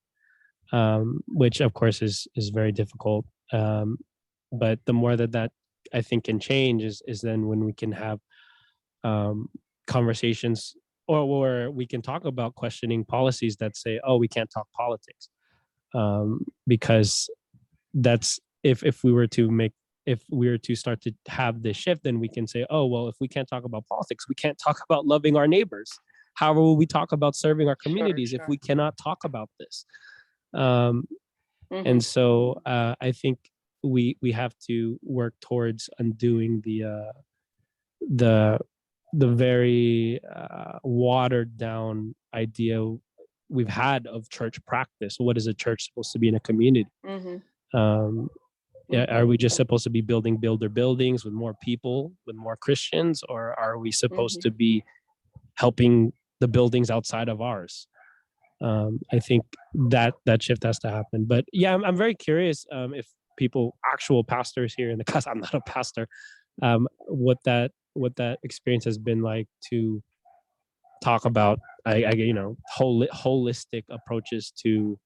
which of course is very difficult, but the more that I think can change is then when we can have um, conversations, or where we can talk about questioning policies that say, oh, we can't talk politics, because that's if we were to make if we were to start to have this shift, then we can say, oh, well, if we can't talk about politics, we can't talk about loving our neighbors. How will we talk about serving our Sure, communities if sure. we cannot talk about this? um, Mm-hmm. and so I think we have to work towards undoing the the very watered down idea we've had of church practice. What is a church supposed to be in a community? Mm-hmm. Um, yeah, Mm-hmm. are we just supposed to be building builder buildings with more people, with more Christians, or are we supposed Mm-hmm. to be helping the buildings outside of ours? I think that shift has to happen. But yeah, I'm very curious if people, actual pastors here in the class, I'm not a pastor, what that what that experience has been like to talk about, holistic approaches to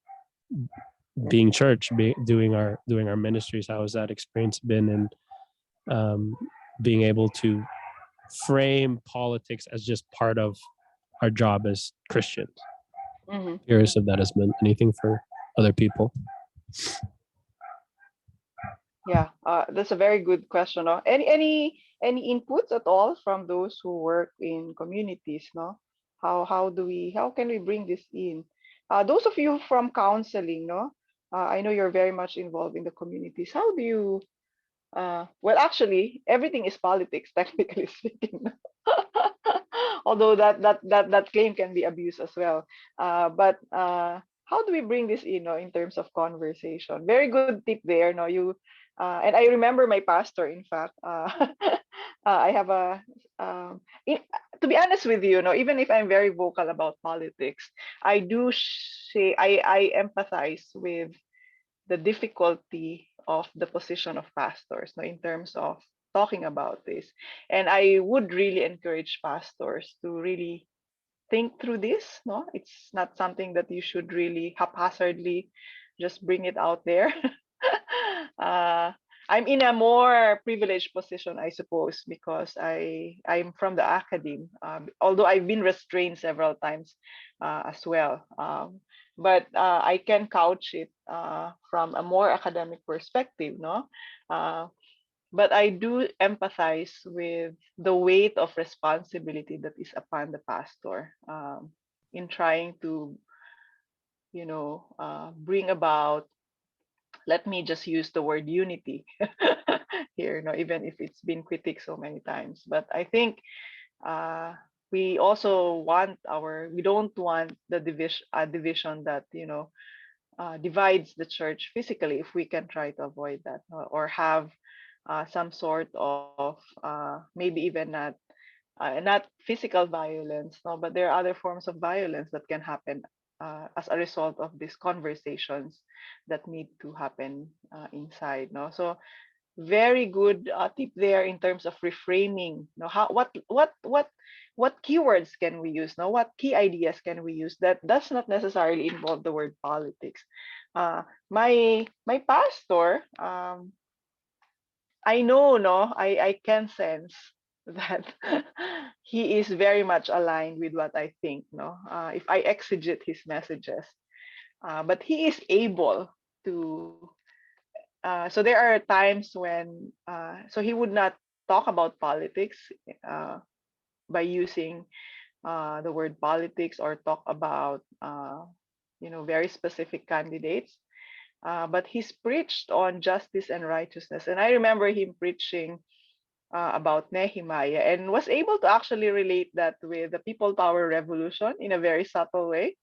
being church, doing our ministries. How has that experience been, and being able to frame politics as just part of our job as Christians? Mhm. Curious if that has been anything for other people. Yeah, that's a very good question. No? Any inputs at all from those who work in communities? No, how can we bring this in? Those of you from counseling, no, I know you're very much involved in the communities. How do you? Well, actually, everything is politics, technically speaking. Although that claim can be abused as well. But how do we bring this in, in terms of conversation? Very good tip there. No, you and I remember my pastor. In fact, I have a. In, to be honest with you, no, even if I'm very vocal about politics, I do say I empathize with the difficulty of the position of pastors, no, in terms of talking about this. And I would really encourage pastors to really think through this. No, it's not something that you should really haphazardly just bring it out there. uh, I'm in a more privileged position, I suppose, because I'm from the academe. Although I've been restrained several times as well. But I can couch it from a more academic perspective, no. Uh, but I do empathize with the weight of responsibility that is upon the pastor in trying to, bring about. Let me just use the word unity here, even if it's been critiqued so many times. But I think uh, we don't want the division that divides the church physically, if we can try to avoid that, or have some sort of maybe even not physical violence, no, but there are other forms of violence that can happen as a result of these conversations that need to happen inside, no. So very good tip there in terms of reframing. No, how what keywords can we use? No, what key ideas can we use that does not necessarily involve the word politics? My pastor, I know, no, I can sense that he is very much aligned with what I think, no. If I exegete his messages, but he is able to. So there are times when so he would not talk about politics uh, by using the word politics, or talk about very specific candidates. But he's preached on justice and righteousness, and I remember him preaching about Nehemiah, and was able to actually relate that with the people power revolution in a very subtle way.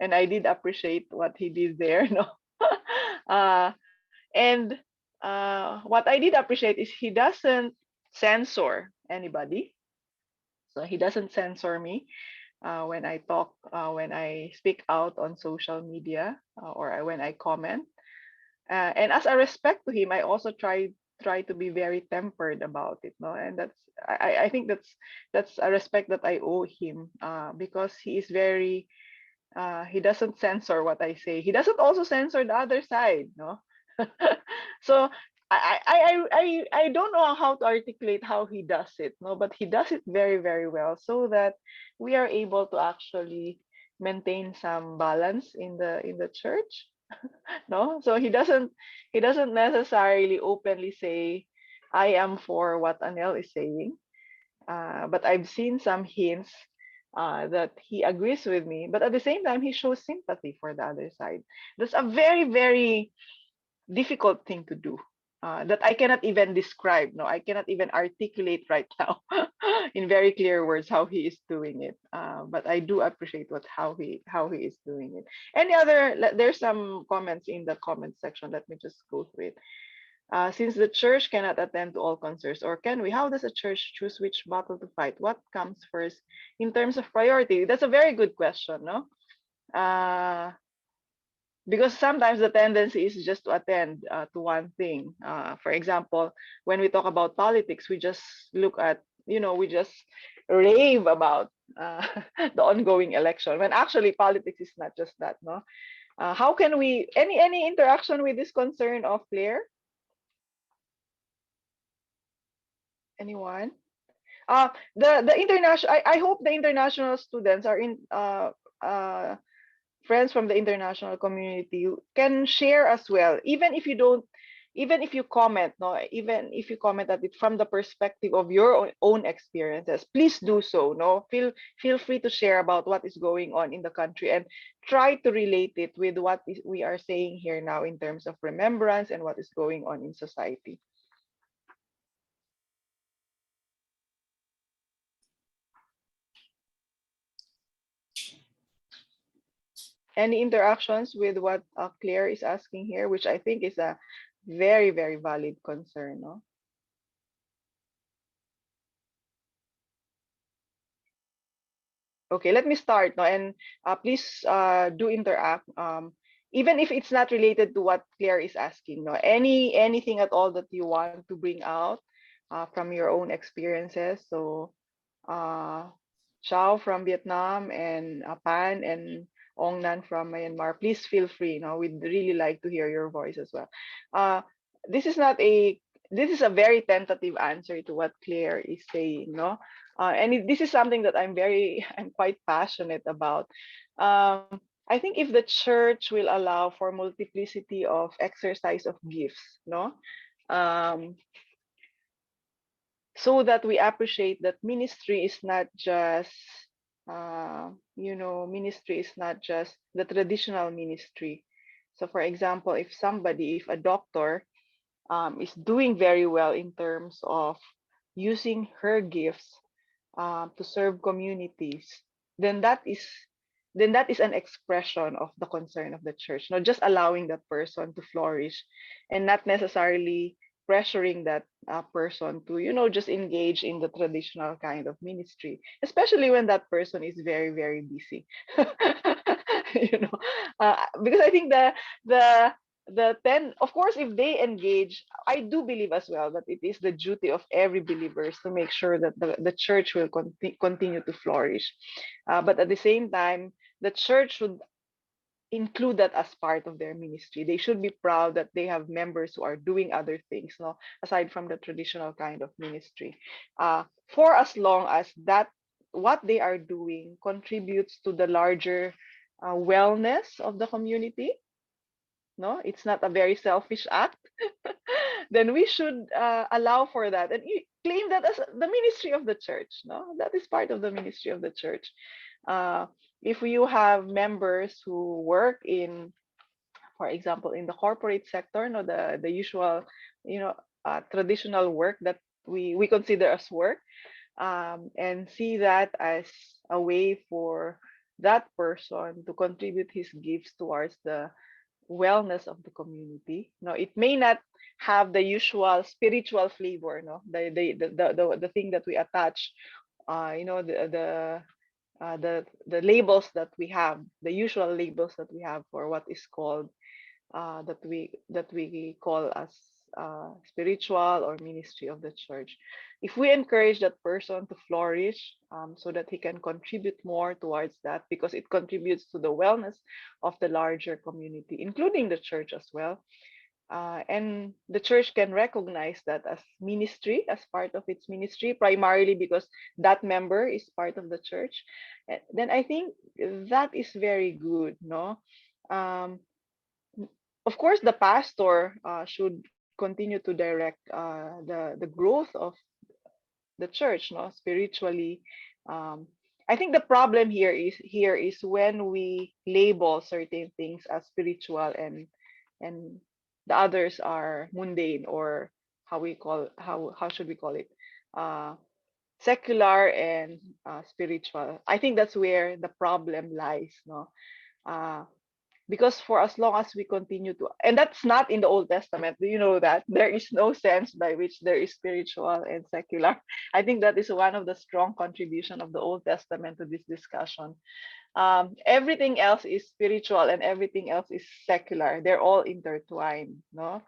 And I did appreciate what he did there. No, and what I did appreciate is he doesn't censor anybody. So he doesn't censor me when I talk, when I speak out on social media, when I comment. And as a respect to him, I also try to be very tempered about it. No, and I think that's a respect that I owe him because he is very he doesn't censor what I say. He doesn't also censor the other side. No, so I don't know how to articulate how he does it, no, but he does it very, very well, so that we are able to actually maintain some balance in the church. No, so he doesn't necessarily openly say I am for what Anel is saying, but I've seen some hints that he agrees with me, but at the same time he shows sympathy for the other side. That's a very, very difficult thing to do, that I cannot even describe. No, I cannot even articulate right now in very clear words how he is doing it. But I do appreciate how he is doing it. There's some comments in the comment section. Let me just go through it. Since the church cannot attend to all concerns, or can we? How does a church choose which battle to fight? What comes first in terms of priority? That's a very good question, no? Because sometimes the tendency is just to attend to one thing. For example, when we talk about politics, we just look at we just rave about the ongoing election, when actually politics is not just that, no? How can we, any interaction with this concern of Claire? Anyone? The international, I hope the international students are in friends from the international community can share as well, even if you don't, even if you comment, no, even if you comment at it from the perspective of your own experiences, please do so, no, feel free to share about what is going on in the country, and try to relate it with what we are saying here now in terms of remembrance and what is going on in society. Any interactions with what Claire is asking here, which I think is a very, very valid concern, no? Okay, let me start, no, and please do interact. Even if it's not related to what Claire is asking, no, anything at all that you want to bring out from your own experiences. So, uh, Chao from Vietnam and Pan and Ong Nan from Myanmar, please feel free. No, we'd really like to hear your voice as well. Uh, this is not a this is a very tentative answer to what Claire is saying, no? This is something that I'm quite passionate about. I think if the church will allow for multiplicity of exercise of gifts, no, um, so that we appreciate that ministry is not just, ministry is not just the traditional ministry. So, for example, if a doctor is doing very well in terms of using her gifts to serve communities, then that is an expression of the concern of the church, not just allowing that person to flourish, and not necessarily pressuring that person to just engage in the traditional kind of ministry, especially when that person is very, very busy. Because I think the 10, of course, if they engage, I do believe as well that it is the duty of every believers to make sure that the church will continue to flourish. But at the same time, the church should include that as part of their ministry. They should be proud that they have members who are doing other things, no, aside from the traditional kind of ministry. For as long as that what they are doing contributes to the larger wellness of the community, no, it's not a very selfish act, then we should allow for that, and claim that as the ministry of the church, no, that is part of the ministry of the church. uh, if you have members who work in, for example, in the corporate sector, no, the usual, traditional work that we consider as work, and see that as a way for that person to contribute his gifts towards the wellness of the community. No, it may not have the usual spiritual flavor, no, the thing that we attach, the labels that we have, the usual labels that we have for what is called, that we call as spiritual or ministry of the church. If we encourage that person to flourish, so that he can contribute more towards that, because it contributes to the wellness of the larger community, including the church as well. And the church can recognize that as ministry, as part of its ministry, primarily because that member is part of the church. Then I think that is very good, no? Um, of course, the pastor should continue to direct the growth of the church, no, spiritually. Um, I think the problem here is when we label certain things as spiritual, and the others are mundane, or how should we call it, uh, secular and spiritual. I think that's where the problem lies, no. Uh, because for as long as we continue to, and that's not in the Old Testament, do you know that there is no sense by which there is spiritual and secular? I think that is one of the strong contribution of the Old Testament to this discussion. Everything else is spiritual and everything else is secular. They're all intertwined, no?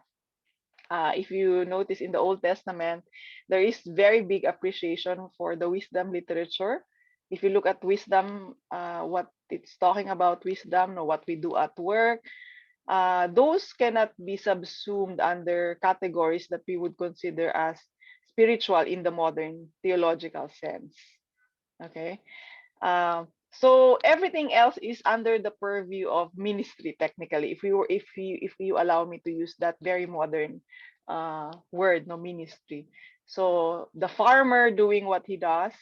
If you notice in the Old Testament, there is very big appreciation for the wisdom literature. If you look at wisdom, what it's talking about wisdom, or what we do at work, those cannot be subsumed under categories that we would consider as spiritual in the modern theological sense. Okay. So everything else is under the purview of ministry. Technically, if you allow me to use that very modern word, no, ministry. So the farmer doing what he does,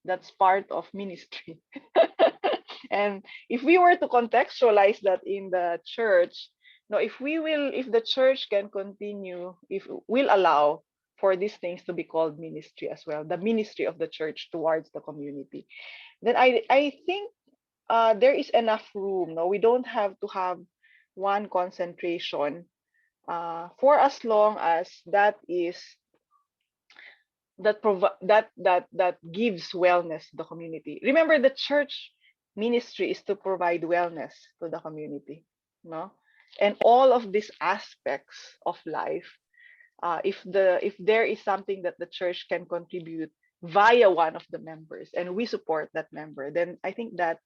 that's part of ministry. And if we were to contextualize that in the church, no, if the church can continue, if we'll allow for these things to be called ministry as well, the ministry of the church towards the community, then I think there is enough room. No, we don't have to have one concentration for as long as that is that gives wellness to the community. Remember, the church ministry is to provide wellness to the community, no, and all of these aspects of life. If there is something that the church can contribute via one of the members, and we support that member, then I think that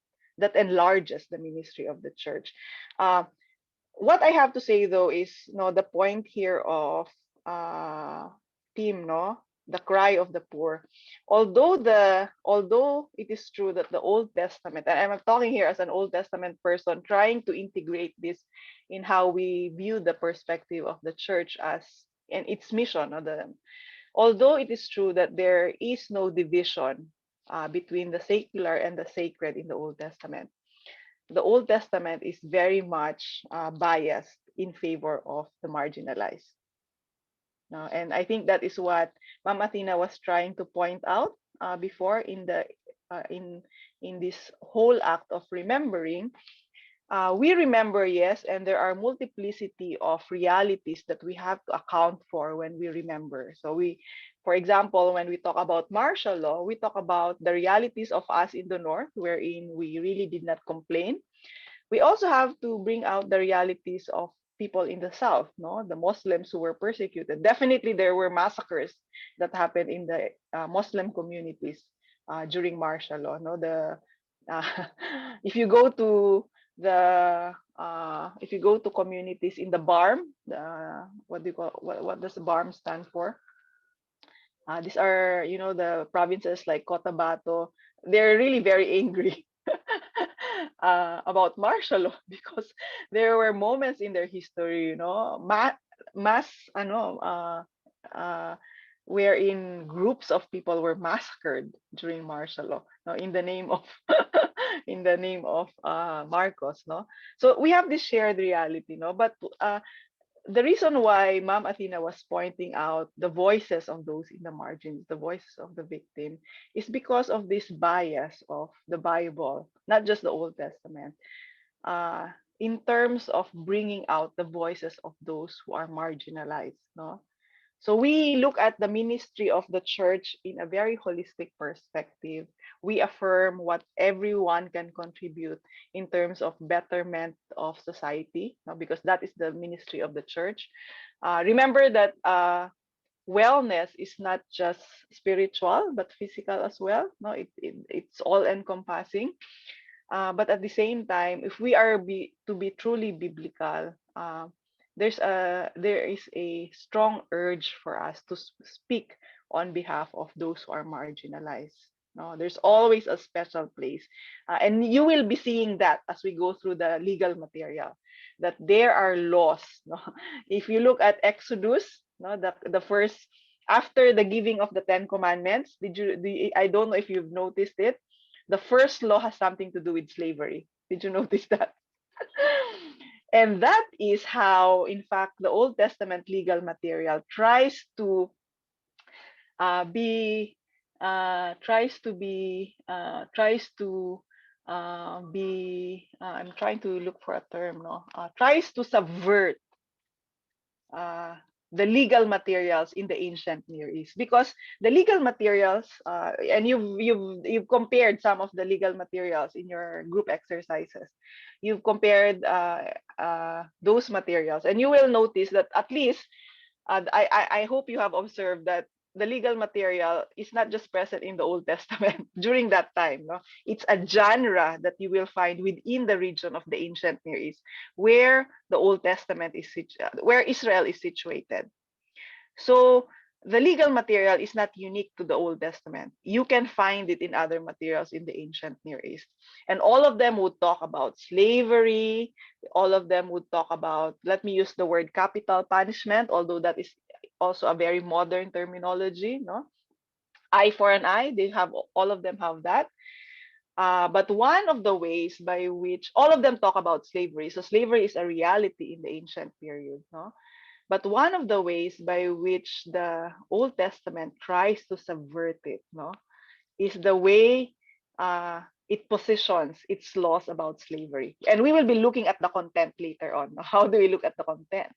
enlarges the ministry of the church. Uh, what I have to say though is, no, the point here of uh team, no, the cry of the poor. Although it is true that the Old Testament, and I'm talking here as an Old Testament person trying to integrate this in how we view the perspective of the church as and its mission, no, although it is true that there is no division between the secular and the sacred in the Old Testament, the Old Testament is very much biased in favor of the marginalized. And I think that is what Ma'am Athena was trying to point out before in the in this whole act of remembering. We remember, yes, and there are multiplicity of realities that we have to account for when we remember. So for example, when we talk about martial law, we talk about the realities of us in the North, wherein we really did not complain. We also have to bring out the realities of people in the South, no, the Muslims who were persecuted. Definitely, there were massacres that happened in the Muslim communities during martial law. No, uh, if you go to if you go to communities in the BARM, what do you call what does the BARM stand for? These are, the provinces like Cotabato. They're really very angry about martial law because there were moments in their history, mass, uh, wherein groups of people were massacred during martial law, no, in the name of in the name of Marcos, no. So we have this shared reality, no, but the reason why Ma'am Athena was pointing out the voices of those in the margins, the voices of the victim, is because of this bias of the Bible, not just the Old Testament, in terms of bringing out the voices of those who are marginalized. No, so we look at the ministry of the church in a very holistic perspective. We affirm what everyone can contribute in terms of betterment of society, no, because that is the ministry of the church. Remember that wellness is not just spiritual, but physical as well. No, it's all encompassing. But at the same time, if we are to be truly biblical, there is a strong urge for us to speak on behalf of those who are marginalized. No, there's always a special place, and you will be seeing that as we go through the legal material, that there are laws. No, if you look at Exodus, no, the first after the giving of the Ten Commandments, I don't know if you've noticed it, the first law has something to do with slavery. Did you notice that? And that is how, in fact, the Old Testament legal material tries to be tries to be tries to be I'm trying to look for a term, no, tries to subvert uh, the legal materials in the ancient Near East, because the legal materials, and you've compared some of the legal materials in your group exercises. You've compared those materials, and you will notice that at least I hope you have observed that the legal material is not just present in the Old Testament during that time. No? It's a genre that you will find within the region of the ancient Near East, where the Old Testament is where Israel is situated. So the legal material is not unique to the Old Testament. You can find it in other materials in the ancient Near East. And all of them would talk about slavery. All of them would talk about, let me use the word capital punishment, although that is also a very modern terminology. No, eye for an eye. They have, all of them have that. But one of the ways by which all of them talk about slavery, so slavery is a reality in the ancient period. No, but one of the ways by which the Old Testament tries to subvert it, no, is the way it positions its laws about slavery. And we will be looking at the content later on. No? How do we look at the content?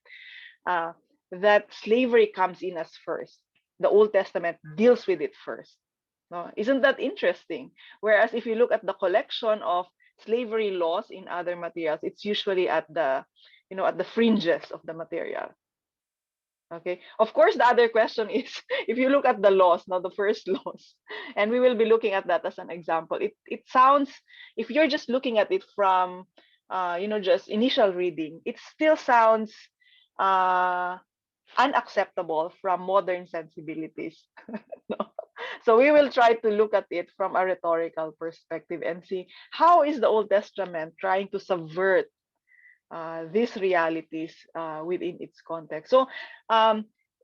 Uh, that slavery comes in as first. The Old Testament deals with it first. No? Isn't that interesting? Whereas if you look at the collection of slavery laws in other materials, it's usually at the, at the fringes of the material. Okay. Of course, the other question is if you look at the laws, now the first laws, and we will be looking at that as an example. It sounds, if you're just looking at it from, just initial reading, it still sounds uh, unacceptable from modern sensibilities. No? So we will try to look at it from a rhetorical perspective and see how is the Old Testament trying to subvert these realities within its context. So,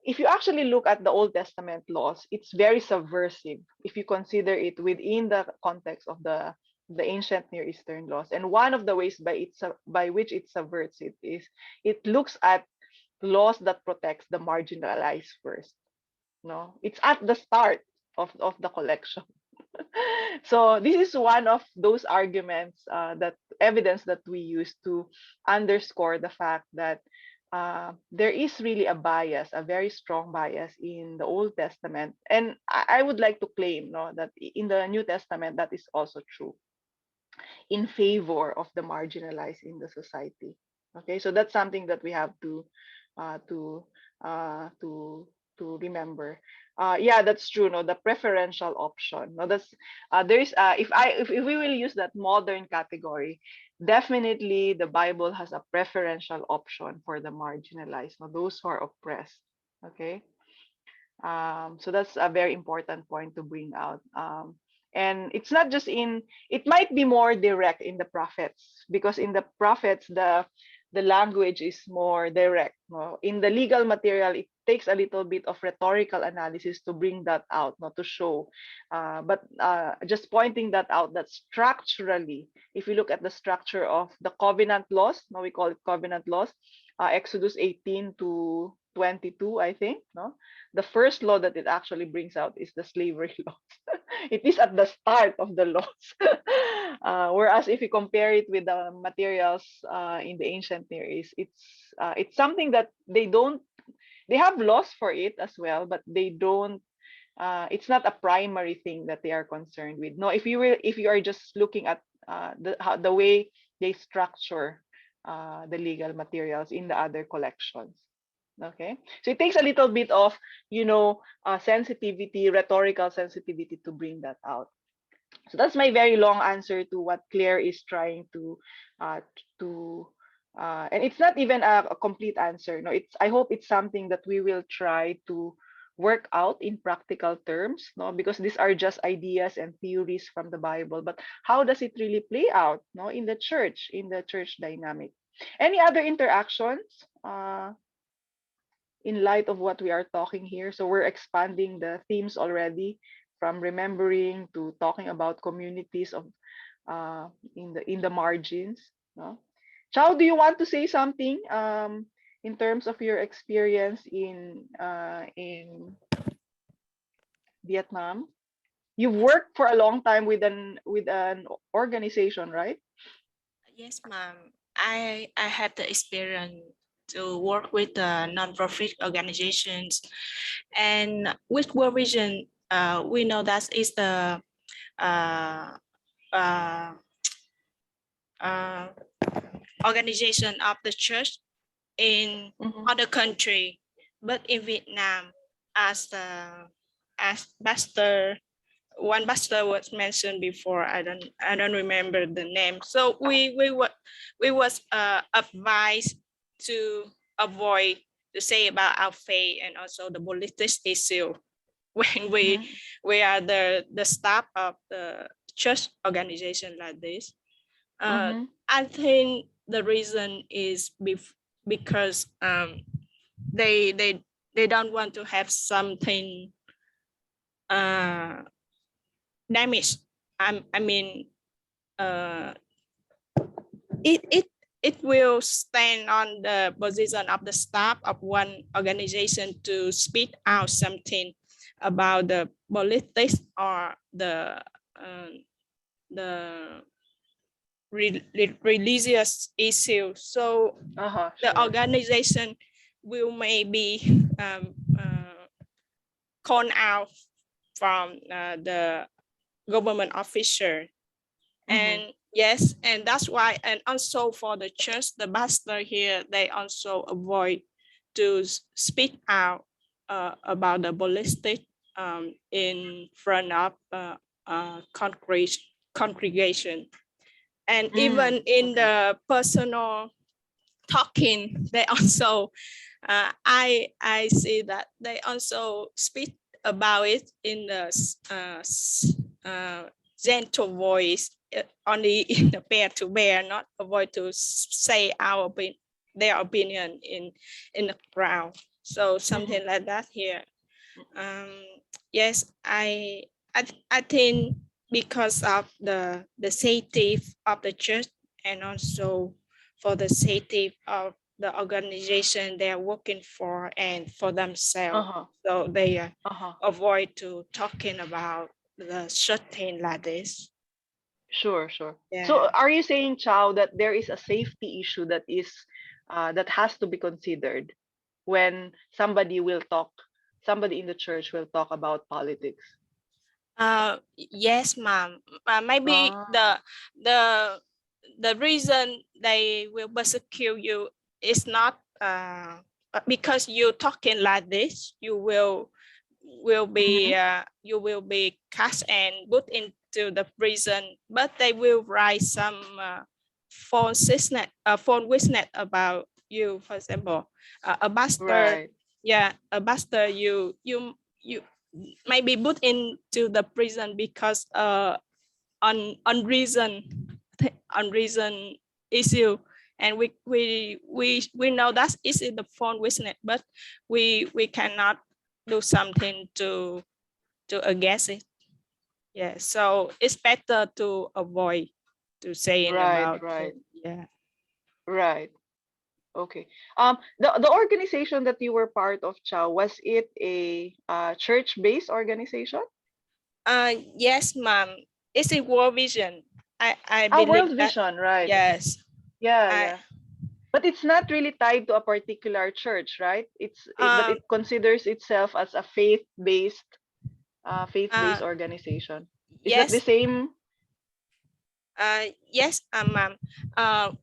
if you actually look at the Old Testament laws, it's very subversive if you consider it within the context of the ancient Near Eastern laws. And one of the ways by which it subverts it is it looks at laws that protects the marginalized first. No, it's at the start of the collection. So this is one of those arguments, that evidence that we use to underscore the fact that there is really a bias, a very strong bias in the Old Testament, and I would like to claim, no, that in the New Testament that is also true, in favor of the marginalized in the society. Okay, so that's something that we have to uh, to uh, to to remember. Yeah, that's true. No, the preferential option. No, that's there is. If we will use that modern category, definitely the Bible has a preferential option for the marginalized, no, those who are oppressed. Okay, so that's a very important point to bring out. And it's not just in, it might be more direct in the prophets, because in the prophets, the language is more direct. No? In the legal material, it takes a little bit of rhetorical analysis to bring that out, not to show. But just pointing that out, that structurally, if you look at the structure of the covenant laws, no, we call it covenant laws, Exodus 18 to 22, I think, no? The first law that it actually brings out is the slavery laws. It is at the start of the laws. Whereas if you compare it with the materials in the ancient Near East, it's something that they have laws for it as well, but they don't. It's not a primary thing that they are concerned with. No, if you are just looking at the way they structure the legal materials in the other collections. Okay, so it takes a little bit of sensitivity, rhetorical sensitivity to bring that out. So that's my very long answer to what Claire is trying uh, to and it's not even a complete answer. No, it's, I hope it's something that we will try to work out in practical terms, no, because these are just ideas and theories from the Bible, but how does it really play out, no, in the church dynamic? Any other interactions in light of what we are talking here? So we're expanding the themes already, from remembering to talking about communities of in the margins. No? Chow, do you want to say something in terms of your experience in Vietnam? You've worked for a long time with an organization, right? Yes, ma'am. I had the experience to work with non-profit organizations, and with World Vision, we know that is the uh, uh, uh, organization of the church in Mhm. other country, but in Vietnam, as pastor, one pastor was mentioned before. I don't remember the name. So we was advised to avoid to say about our faith and also the politics issue when we are the staff of the church organization like this. I think the reason is because they don't want to have something damaged. I mean, it will stand on the position of the staff of one organization to speak out something about the politics or the religious issue. So the Sure. organization will maybe call out from the government officer. And yes, and that's why, and also for the church, the pastor here, they also avoid to speak out about the ballistic in front of congregation. And even in the personal talking, they also, I see that they also speak about it in the gentle voice, only in the peer-to-peer, not avoid to say their opinion in the crowd. So something like that here. Yes, I think because of the safety of the church and also for the safety of the organization they're working for and for themselves. So they avoid to talking about the certain like this. Sure, sure. Yeah. So are you saying, Chow, that there is a safety issue that that has to be considered when somebody in the church will talk about politics? Yes, ma'am. Maybe the reason they will persecute you is not because you're talking like this. You will be you will be cast and put into the prison. But they will write some false witness about you. For example, a pastor. Right. Yeah, a pastor. You may be put into the prison because unreason issue, and we know that is in the phone witness, but we cannot do something to against it. Yeah, so it's better to avoid to saying about Right. yeah. Right. Okay. The organization that you were part of, Chow, was it a church-based organization? Yes, ma'am. It's a World Vision. I believe World that. Vision, right. Yes. Yeah, I yeah. But it's not really tied to a particular church, right? But um it considers itself as a faith-based uh organization. Is that the yes. same? Yes, ma'am.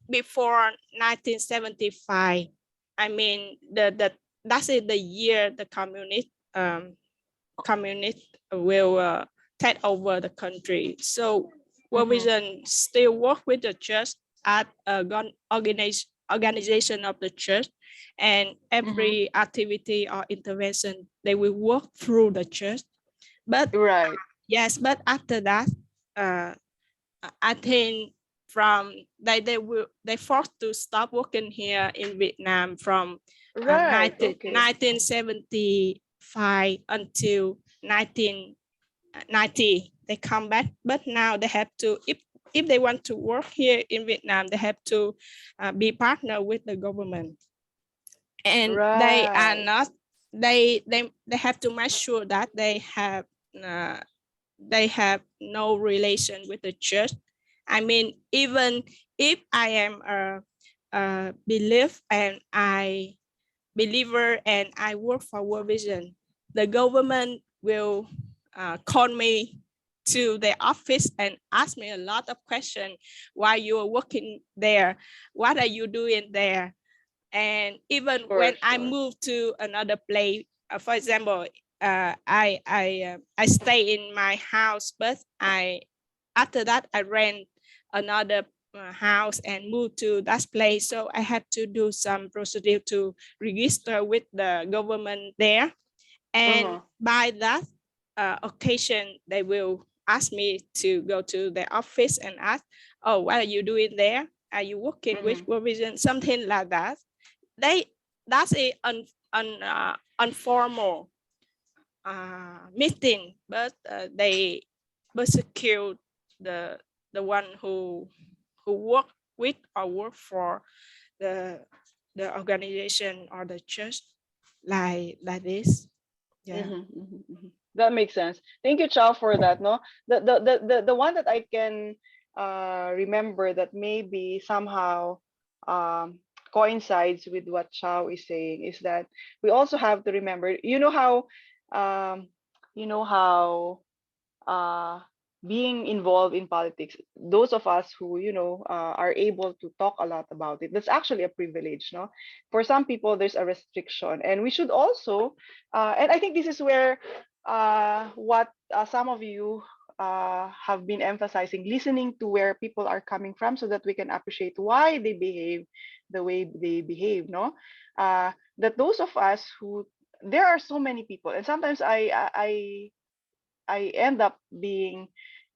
Before 1975, I mean that's the year the communist will take over the country. So World Vision still work with the church at a organization of the church, and every activity or intervention they will work through the church. But Right. yes, but after that, I think from they forced to stop working here in Vietnam from Right. Okay. 1975 until 1990. They come back, but now they have to, if they want to work here in Vietnam, they have to be partner with the government, and they are Right. not. They have to make sure that they have no relation with the church. I mean, even if I am a believer and I work for World Vision, the government will call me to their office and ask me a lot of questions. Why you are working there? What are you doing there? And even Sure, when I sure. moved to another place, for example, I stay in my house, but after that I rent another house and move to that place. So I had to do some procedure to register with the government there. And by that occasion, they will ask me to go to the office and ask, oh, what are you doing there? Are you working with provision? Something like that. That's a informal meeting, but they persecute the one who work with or work for the organization or the church like this. Yeah. That makes sense. Thank you, Chow, for that. No, the one that I can remember that maybe somehow um, coincides with what Chow is saying is that we also have to remember. Um, you know how uh, being involved in politics, those of us who are able to talk a lot about it, that's actually a privilege. No, for some people there's a restriction, and we should also and I think this is where what some of you have been emphasizing, listening to where people are coming from so that we can appreciate why they behave the way they behave. No, that those of us who, there are so many people, and sometimes I end up being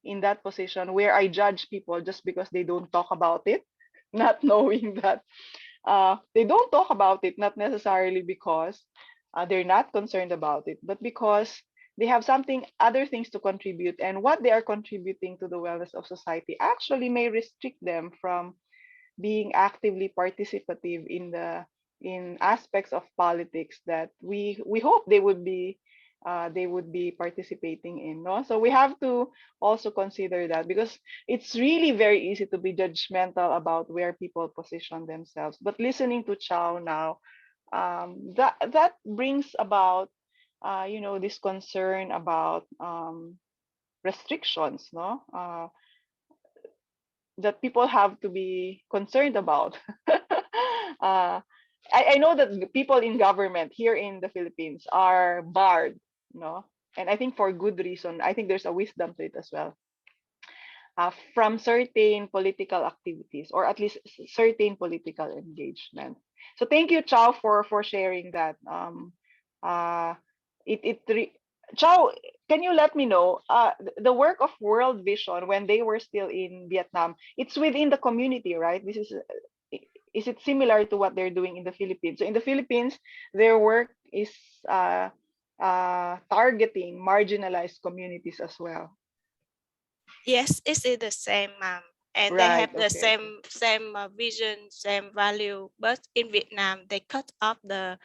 in that position where I judge people just because they don't talk about it, not knowing that they don't talk about it, not necessarily because they're not concerned about it, but because they have something, other things to contribute, and what they are contributing to the wellness of society actually may restrict them from being actively participative in aspects of politics that we hope they would be participating in. No, so we have to also consider that, because it's really very easy to be judgmental about where people position themselves. But listening to Chow now, that brings about this concern about restrictions, no, that people have to be concerned about. uh, I know that the people in government here in the Philippines are barred, no, and I think for good reason. I think there's a wisdom to it as well, from certain political activities, or at least certain political engagement. So thank you, Chow, for sharing that. Uh, it it re- Chow, can you let me know the work of World Vision when they were still in Vietnam? It's within the community, right? Is it similar to what they're doing in the Philippines? So in the Philippines, their work is targeting marginalized communities as well. Yes, it's the same, and they Right. have the Okay. same vision, same value. But in Vietnam, they cut off the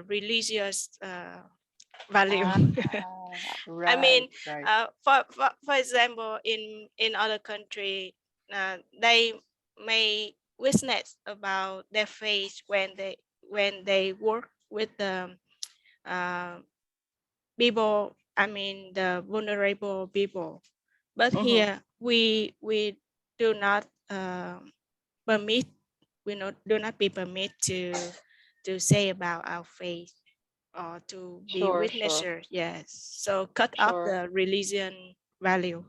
religious value. Ah, I mean, right. Right. for example, in other country, they may witness about their faith when they work with the uh, people. I mean, the vulnerable people. But Mm-hmm. here we do not permit, do not be permit to say about our faith or to be Sure. Sure. witnesser. Yes, so cut off Sure. the religion value.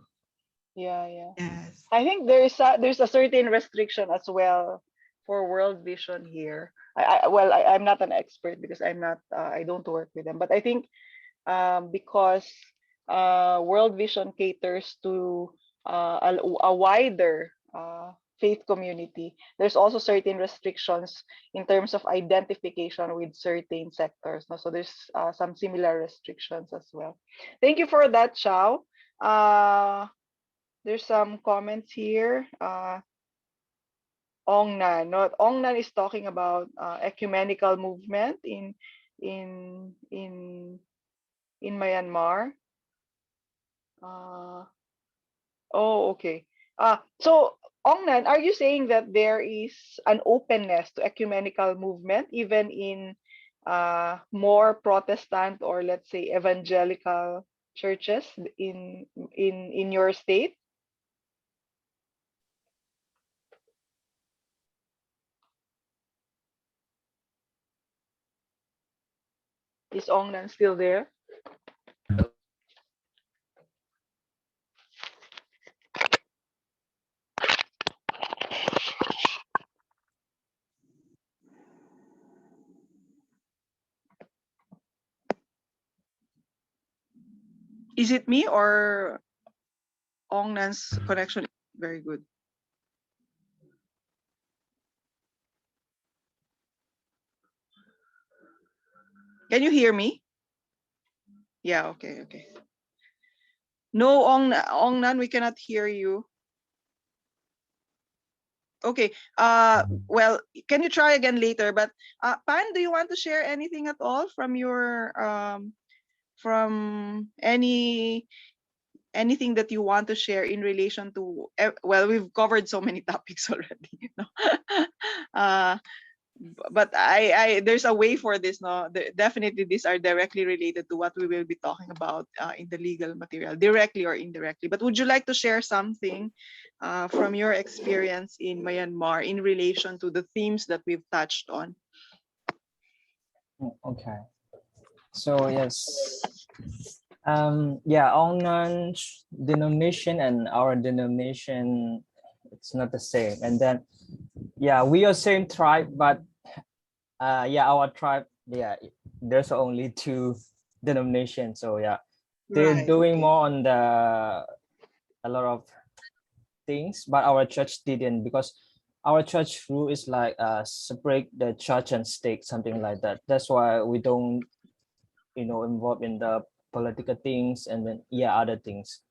Yeah. Yeah. Yes. I think there's a certain restriction as well for World Vision here. Well, I'm not an expert because I don't work with them, but I think because World Vision caters to a wider faith community, there's also certain restrictions in terms of identification with certain sectors. No? So there's some similar restrictions as well. Thank you for that, Chow. There's some comments here. Ongnan. No, Ongnan is talking about ecumenical movement in in in Myanmar. Uh, oh, okay. So Ongnan, are you saying that there is an openness to ecumenical movement even in more Protestant, or let's say evangelical churches in your state? Is Ongnan still there? Is it me or Ongnan's connection is very good? Can you hear me? Yeah, okay, okay. No, Ongnan, we cannot hear you. Okay. Well, can you try again later? But Pan, do you want to share anything at all from your from anything that you want to share in relation to? Well, we've covered so many topics already. You know? But I there's a way for this. No, definitely these are directly related to what we will be talking about in the legal material, directly or indirectly. But would you like to share something from your experience in Myanmar in relation to the themes that we've touched on? Okay. So yes. Yeah, Ongnan's denomination and our denomination, it's not the same. And then yeah, we are same tribe, but yeah, our tribe, yeah, there's only two denominations. So yeah, they're Right. doing Okay. more on a lot of things, but our church didn't, because our church rule is like separate the church and state, something like that. That's why we don't, involve in the political things, and then yeah, other things.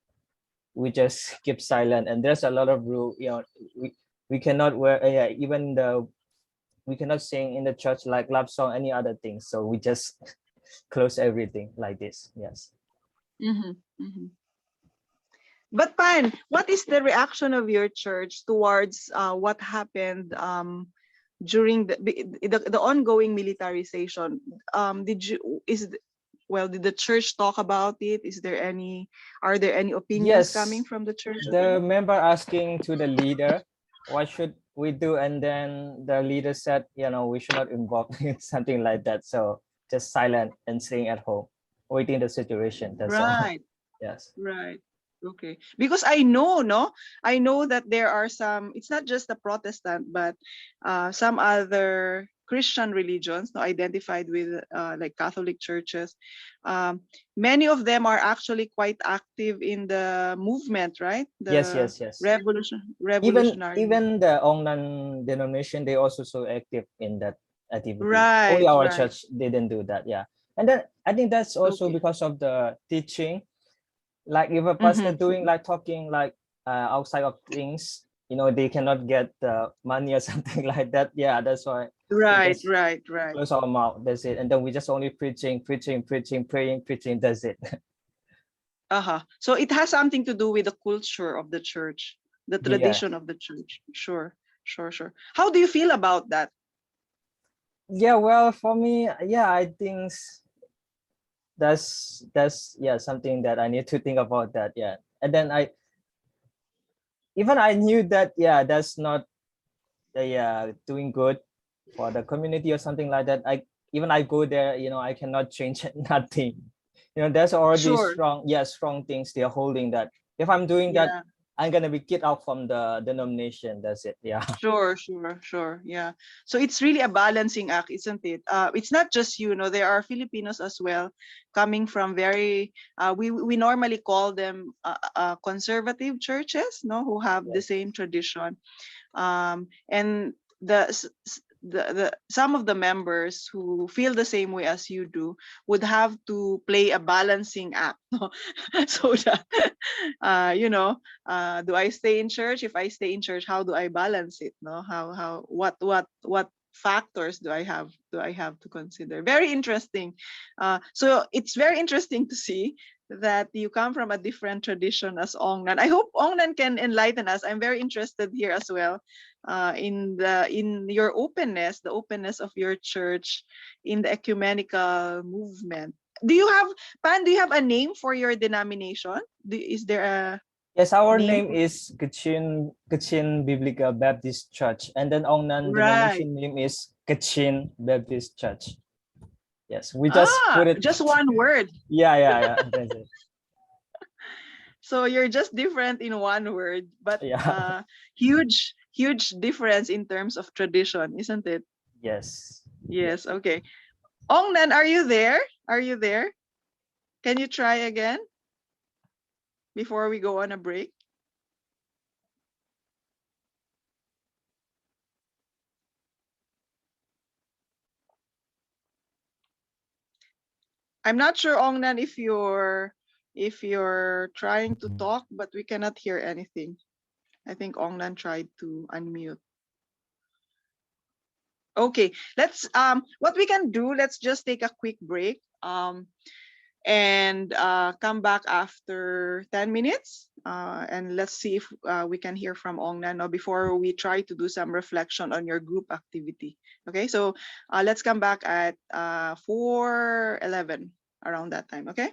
We just keep silent, and there's a lot of rule. We cannot wear even we cannot sing in the church like love song, any other things. So we just close everything like this. Yes. Mm-hmm. Mm-hmm. But Pan, what is the reaction of your church towards what happened during the ongoing militarization? Did the church talk about it? Are there any opinions coming Yes, from the church as the well? member asking to the leader, what should we do? And then the leader said, we should not involve in something like that. So just silent and staying at home, waiting the situation. That's all. Right, Yes. right. Okay. Because I know that there are some, it's not just the Protestant, but some other Christian religions no, identified with like Catholic churches. Um, Many of them are actually quite active in the movement, right? Yes, The yes, yes. Even revolutionary movement. even the Ongnan denomination, they also so active in that activity. Only Right, our right. church didn't do that. Yeah. And then I think that's also Okay. because of the teaching. Like if a pastor Mm-hmm. doing like talking like outside of things, they cannot get money or something like that. Yeah, that's why we Right, just right, right. close our mouth. That's it. And then we just only preaching, preaching, preaching, praying, preaching. That's it. Uh-huh. So it has something to do with the culture of the church, the Yeah. tradition of the church. Sure, sure, sure. How do you feel about that? Yeah. Well, for me, yeah, I think that's yeah, something that I need to think about that. Yeah. And then I knew that, yeah, that's not yeah, doing good for the community or something like that. I go there, I cannot change nothing. There's already Sure. strong things they're holding, that if I'm doing that, Yeah. I'm gonna be kicked out from the denomination. That's it. Yeah. Sure, sure, sure. Yeah. So it's really a balancing act, isn't it? It's not just there are Filipinos as well coming from very we normally call them conservative churches, no, who have the Yes. same tradition. And the some of the members who feel the same way as you do would have to play a balancing act, no? So that do I stay in church? If I stay in church, how do I balance it? No, how what factors do I have to consider? Very interesting. So it's very interesting to see that you come from a different tradition as Ongnan. I hope Ongnan can enlighten us. I'm very interested here as well, in your openness, the openness of your church in the ecumenical movement. Do you have Pan? Do you have a name for your denomination? Is there a Yes, our name? name is Kachin Biblical Baptist Church, and then Ongnan Right. denomination name is Kachin Baptist Church. Yes, we just put it. Just one word. Yeah. That's it. So you're just different in one word, but Yeah. huge difference in terms of tradition, isn't it? Yes. Yes. Okay. Ongnan, are you there? Are you there? Can you try again before we go on a break? I'm not sure, Ongnan, if you're trying to talk, but we cannot hear anything. I think Ongnan tried to unmute. Okay, let's what we can do, let's just take a quick break and come back after 10 minutes and let's see if we can hear from Ongnan now before we try to do some reflection on your group activity. Okay, so let's come back at 4:11 around that time. Okay.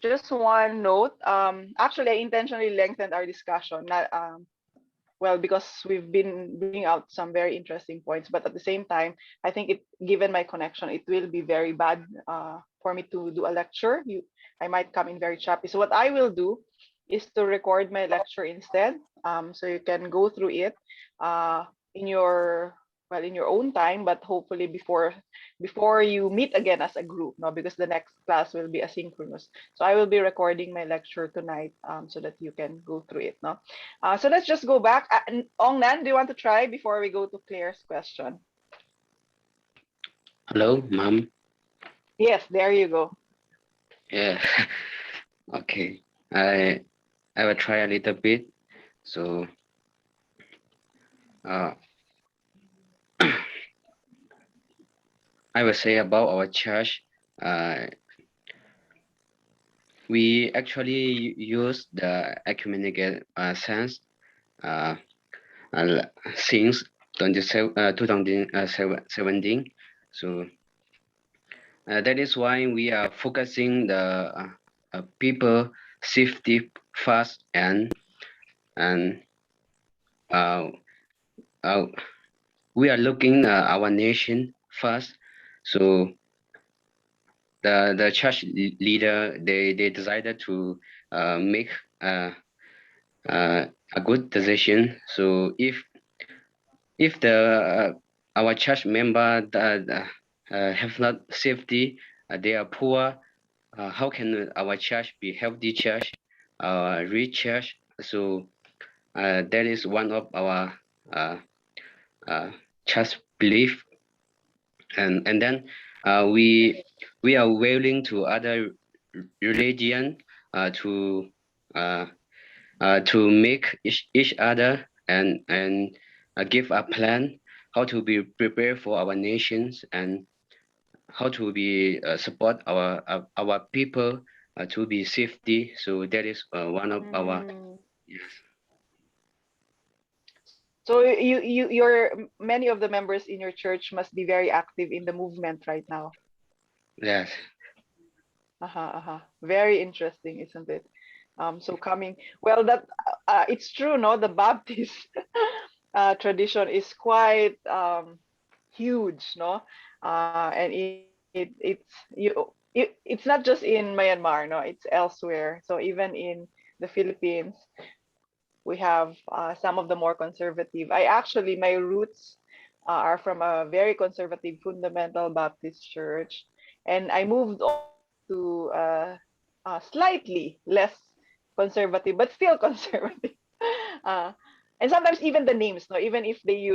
Just one note. Actually, I intentionally lengthened our discussion, not well, because we've been bringing out some very interesting points, but at the same time, I think it, given my connection, it will be very bad for me to do a lecture. I might come in very choppy. So what I will do is to record my lecture instead, so you can go through it in your, well, in your own time, but hopefully before you meet again as a group, no, because the next class will be asynchronous. So I will be recording my lecture tonight, so that you can go through it, no. So let's just go back. Ong Nan, do you want to try before we go to Claire's question? Hello, ma'am. Yes, there you go. Yeah. Okay. I will try a little bit. So uh, I will say about our church. We actually use the ecumenical sense since 2017. So that is why we are focusing the people safety first, and uh, uh, we are looking our nation first. So the church leader, they decided to make a good decision. So if the our church member have not safety, they are poor, how can our church be healthy church, rich church? So that is one of our uh, church belief, and then we are willing to other religion to make each other and give a plan how to be prepared for our nations, and how to be support our people to be safety. So that is one of our, Mm. yes. So many of the members in your church must be very active in the movement right now. Yes. Very interesting, isn't it? So coming, well, that it's true, no? The Baptist tradition is quite huge, no? And it's not just in Myanmar, no? It's elsewhere. So even in the Philippines, we have some of the more conservative. My roots are from a very conservative fundamental Baptist church, and I moved on to slightly less conservative, but still conservative. uh, and sometimes even the names, no, even if they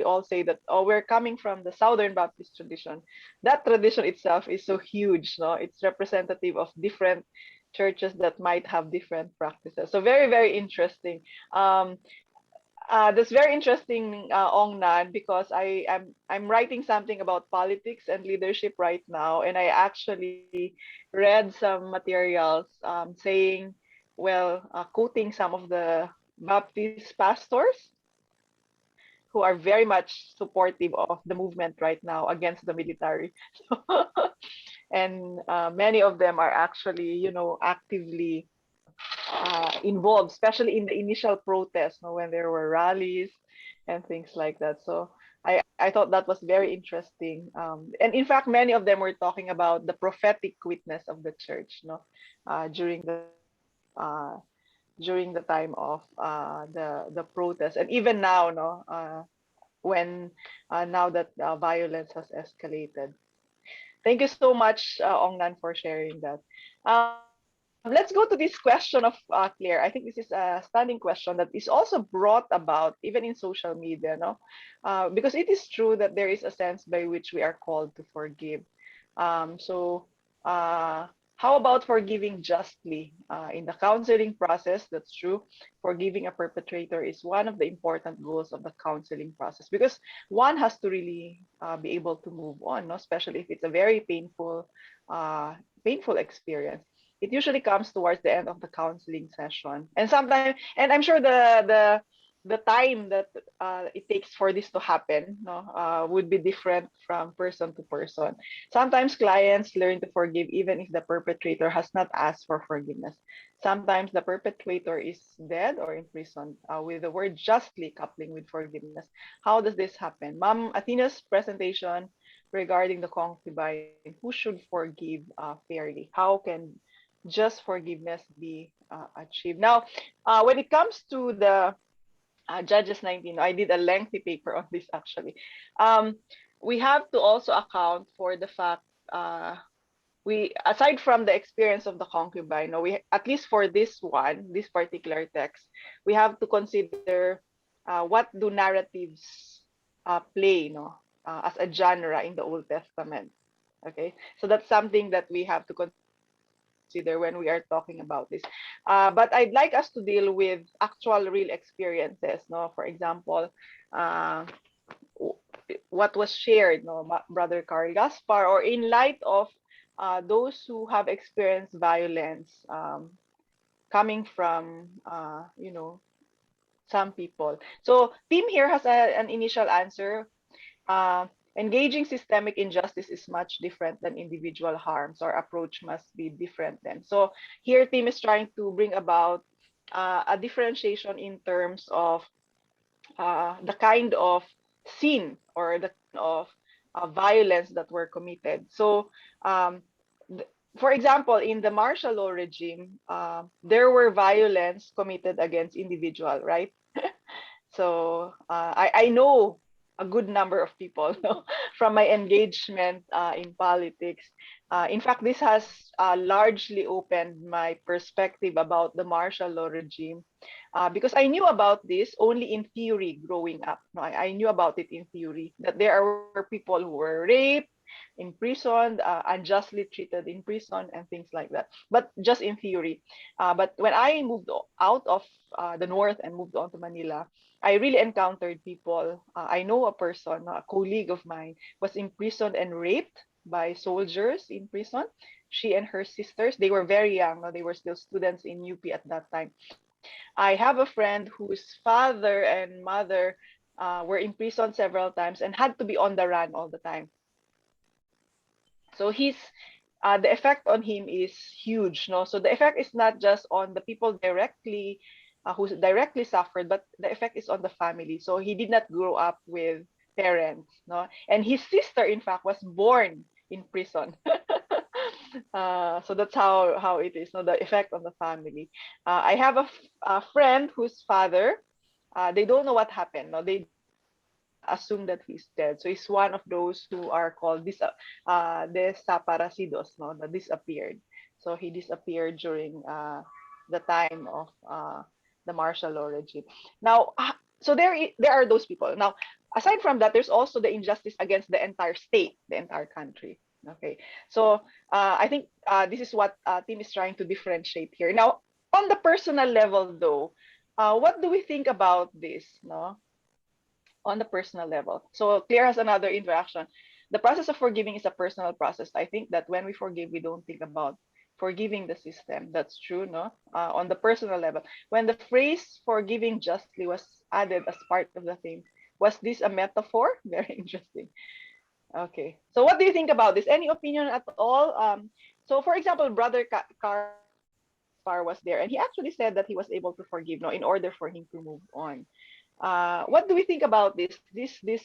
all say that, oh, we're coming from the Southern Baptist tradition. That tradition itself is so huge, no. It's representative of different churches that might have different practices. So very, very interesting. Um, that's very interesting, Ong Nan, because I'm writing something about politics and leadership right now, and I actually read some materials saying, well, quoting some of the Baptist pastors who are very much supportive of the movement right now against the military. And many of them are actually, actively involved, especially in the initial protests, when there were rallies and things like that. So I thought that was very interesting. And in fact, many of them were talking about the prophetic witness of the church, during the time of the protest, and even now, when now that violence has escalated. Thank you so much, Ong Nan, for sharing that. Let's go to this question of Claire. I think this is a standing question that is also brought about even in social media, no? Because it is true that there is a sense by which we are called to forgive. So, how about forgiving justly? In the counseling process, that's true. Forgiving a perpetrator is one of the important goals of the counseling process, because one has to really be able to move on, no? Especially if it's a very painful experience. it usually comes towards the end of the counseling session. And sometimes, and I'm sure the time that it takes for this to happen, no, would be different from person to person. Sometimes clients learn to forgive even if the perpetrator has not asked for forgiveness. Sometimes the perpetrator is dead or imprisoned, with the word justly coupling with forgiveness. How does this happen? Ma'am Athena's presentation regarding the concubine, who should forgive fairly? How can just forgiveness be achieved? Now, when it comes to the Judges 19, I did a lengthy paper on this actually. Um, we have to also account for the fact, we, aside from the experience of the concubine, no, we, at least for this one, this particular text, we have to consider what do narratives play, no, as a genre in the Old Testament. Okay, so that's something that we have to consider when we are talking about this. But I'd like us to deal with actual real experiences. No, for example, uh, what was shared, no, Brother Carl Gaspar, or in light of those who have experienced violence, coming from some people. So Tim here has an initial answer. uh, Engaging systemic injustice is much different than individual harms. Our approach must be different then. So here, Tim is trying to bring about a differentiation in terms of the kind of sin or the kind of violence that were committed. So, um, for example, in the martial law regime, there were violence committed against individual, right? So I know a good number of people from my engagement in politics. In fact, this has largely opened my perspective about the martial law regime, because I knew about this only in theory growing up. No, I knew about it in theory, that there were people who were raped, imprisoned, unjustly treated in prison, and things like that. But just in theory. But when I moved out of the north and moved on to Manila, I really encountered people. I know a person, a colleague of mine, was imprisoned and raped by soldiers in prison. She and her sisters, they were very young. No? They were still students in UP at that time. I have a friend whose father and mother were imprisoned several times and had to be on the run all the time. So the effect on him is huge. No, so the effect is not just on the people directly who directly suffered, but the effect is on the family. So he did not grow up with parents. No, and his sister, in fact, was born in prison. So that's how it is. No, the effect on the family. I have a friend whose father, they don't know what happened. No, they just assume that he's dead. So he's one of those who are called desaparecidos, no, that disappeared. So he disappeared during the time of the martial law regime. Now, so there are those people. Now, aside from that, there's also the injustice against the entire state, the entire country. Okay, so I think this is what Tim is trying to differentiate here. Now, on the personal level, though, what do we think about this? No, on the personal level. So Claire has another interaction. The process of forgiving is a personal process. I think that when we forgive, we don't think about forgiving the system. That's true, no? On the personal level. When the phrase forgiving justly was added as part of the theme, was this a metaphor? Very interesting. Okay. So what do you think about this? Any opinion at all? So for example, Brother Carl Gaspar was there, and he actually said that he was able to forgive, no, in order for him to move on. What do we think about this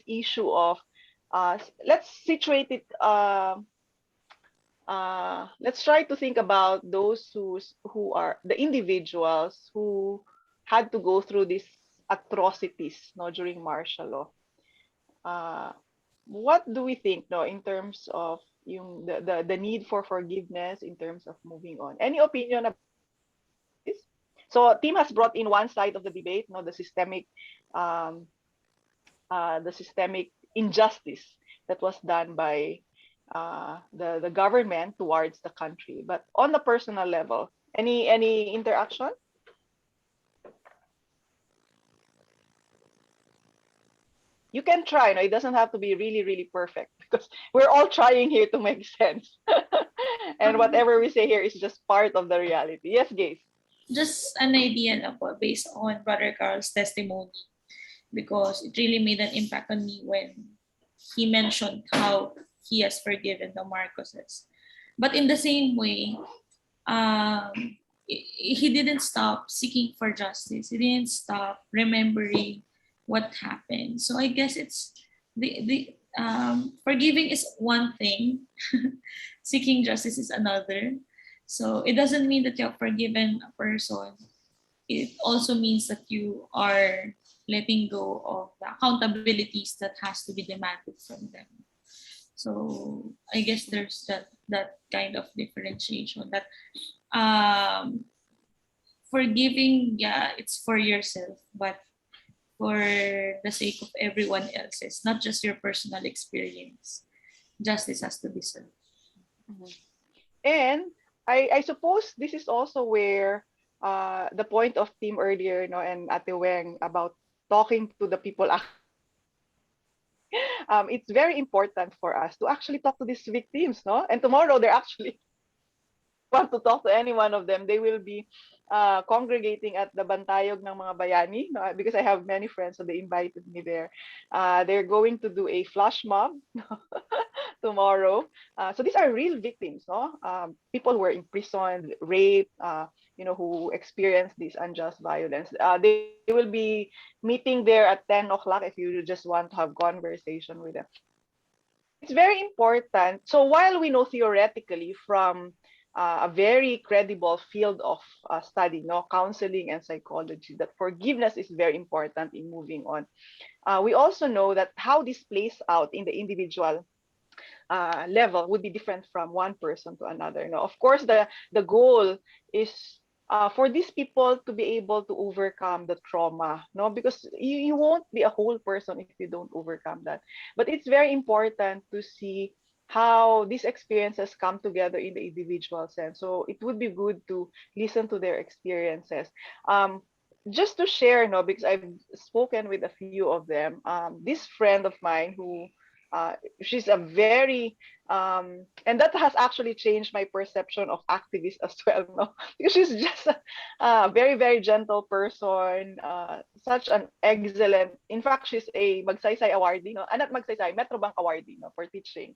issue of let's situate it, let's try to think about those who are the individuals who had to go through these atrocities, no, during martial law. uh, what do we think, no, in terms of the need for forgiveness, in terms of moving on? Any opinion about this? So Tim has brought in one side of the debate, no, um, the systemic injustice that was done by the government towards the country. But on the personal level, any interaction? you can try. No, it doesn't have to be really, really perfect because we're all trying here to make sense. And whatever we say here is just part of the reality. Yes, Gaze. Just an idea na po based on Brother Carl's testimony because it really made an impact on me when he mentioned how he has forgiven the Marcoses. But in the same way, um, he didn't stop seeking for justice. He didn't stop remembering what happened. So I guess it's the forgiving is one thing, seeking justice is another. So it doesn't mean that you have forgiven a person. It also means that you are letting go of the accountabilities that has to be demanded from them. So I guess there's that kind of differentiation that um forgiving, yeah, it's for yourself, but for the sake of everyone else's, not just your personal experience. Justice has to be served. Mhm. And I suppose this is also where the point of Tim earlier, and Ate Weng about talking to the people. It's very important for us to actually talk to these victims, no? And tomorrow they're actually want to talk to any one of them, they will be congregating at the Bantayog ng mga bayani, no? Because I have many friends, so they invited me there. They're going to do a flash mob tomorrow. So these are real victims, no? People who were imprisoned, raped, who experienced this unjust violence. They will be meeting there at 10 o'clock if you just want to have conversation with them. It's very important. So while we know theoretically from a very credible field of study, no, counseling and psychology, that forgiveness is very important in moving on. We also know that how this plays out in the individual level would be different from one person to another. No, of course, the goal is for these people to be able to overcome the trauma, no, because you won't be a whole person if you don't overcome that. But it's very important to see how these experiences come together in the individual sense. So it would be good to listen to their experiences. Just to share, no, because I've spoken with a few of them. This friend of mine who she's a very and that has actually changed my perception of activists as well, no? Because she's just a very, very gentle person, such an excellent, in fact, she's a Magsaysay awardee, no? Not Magsaysay, Metrobank awardee, no, for teaching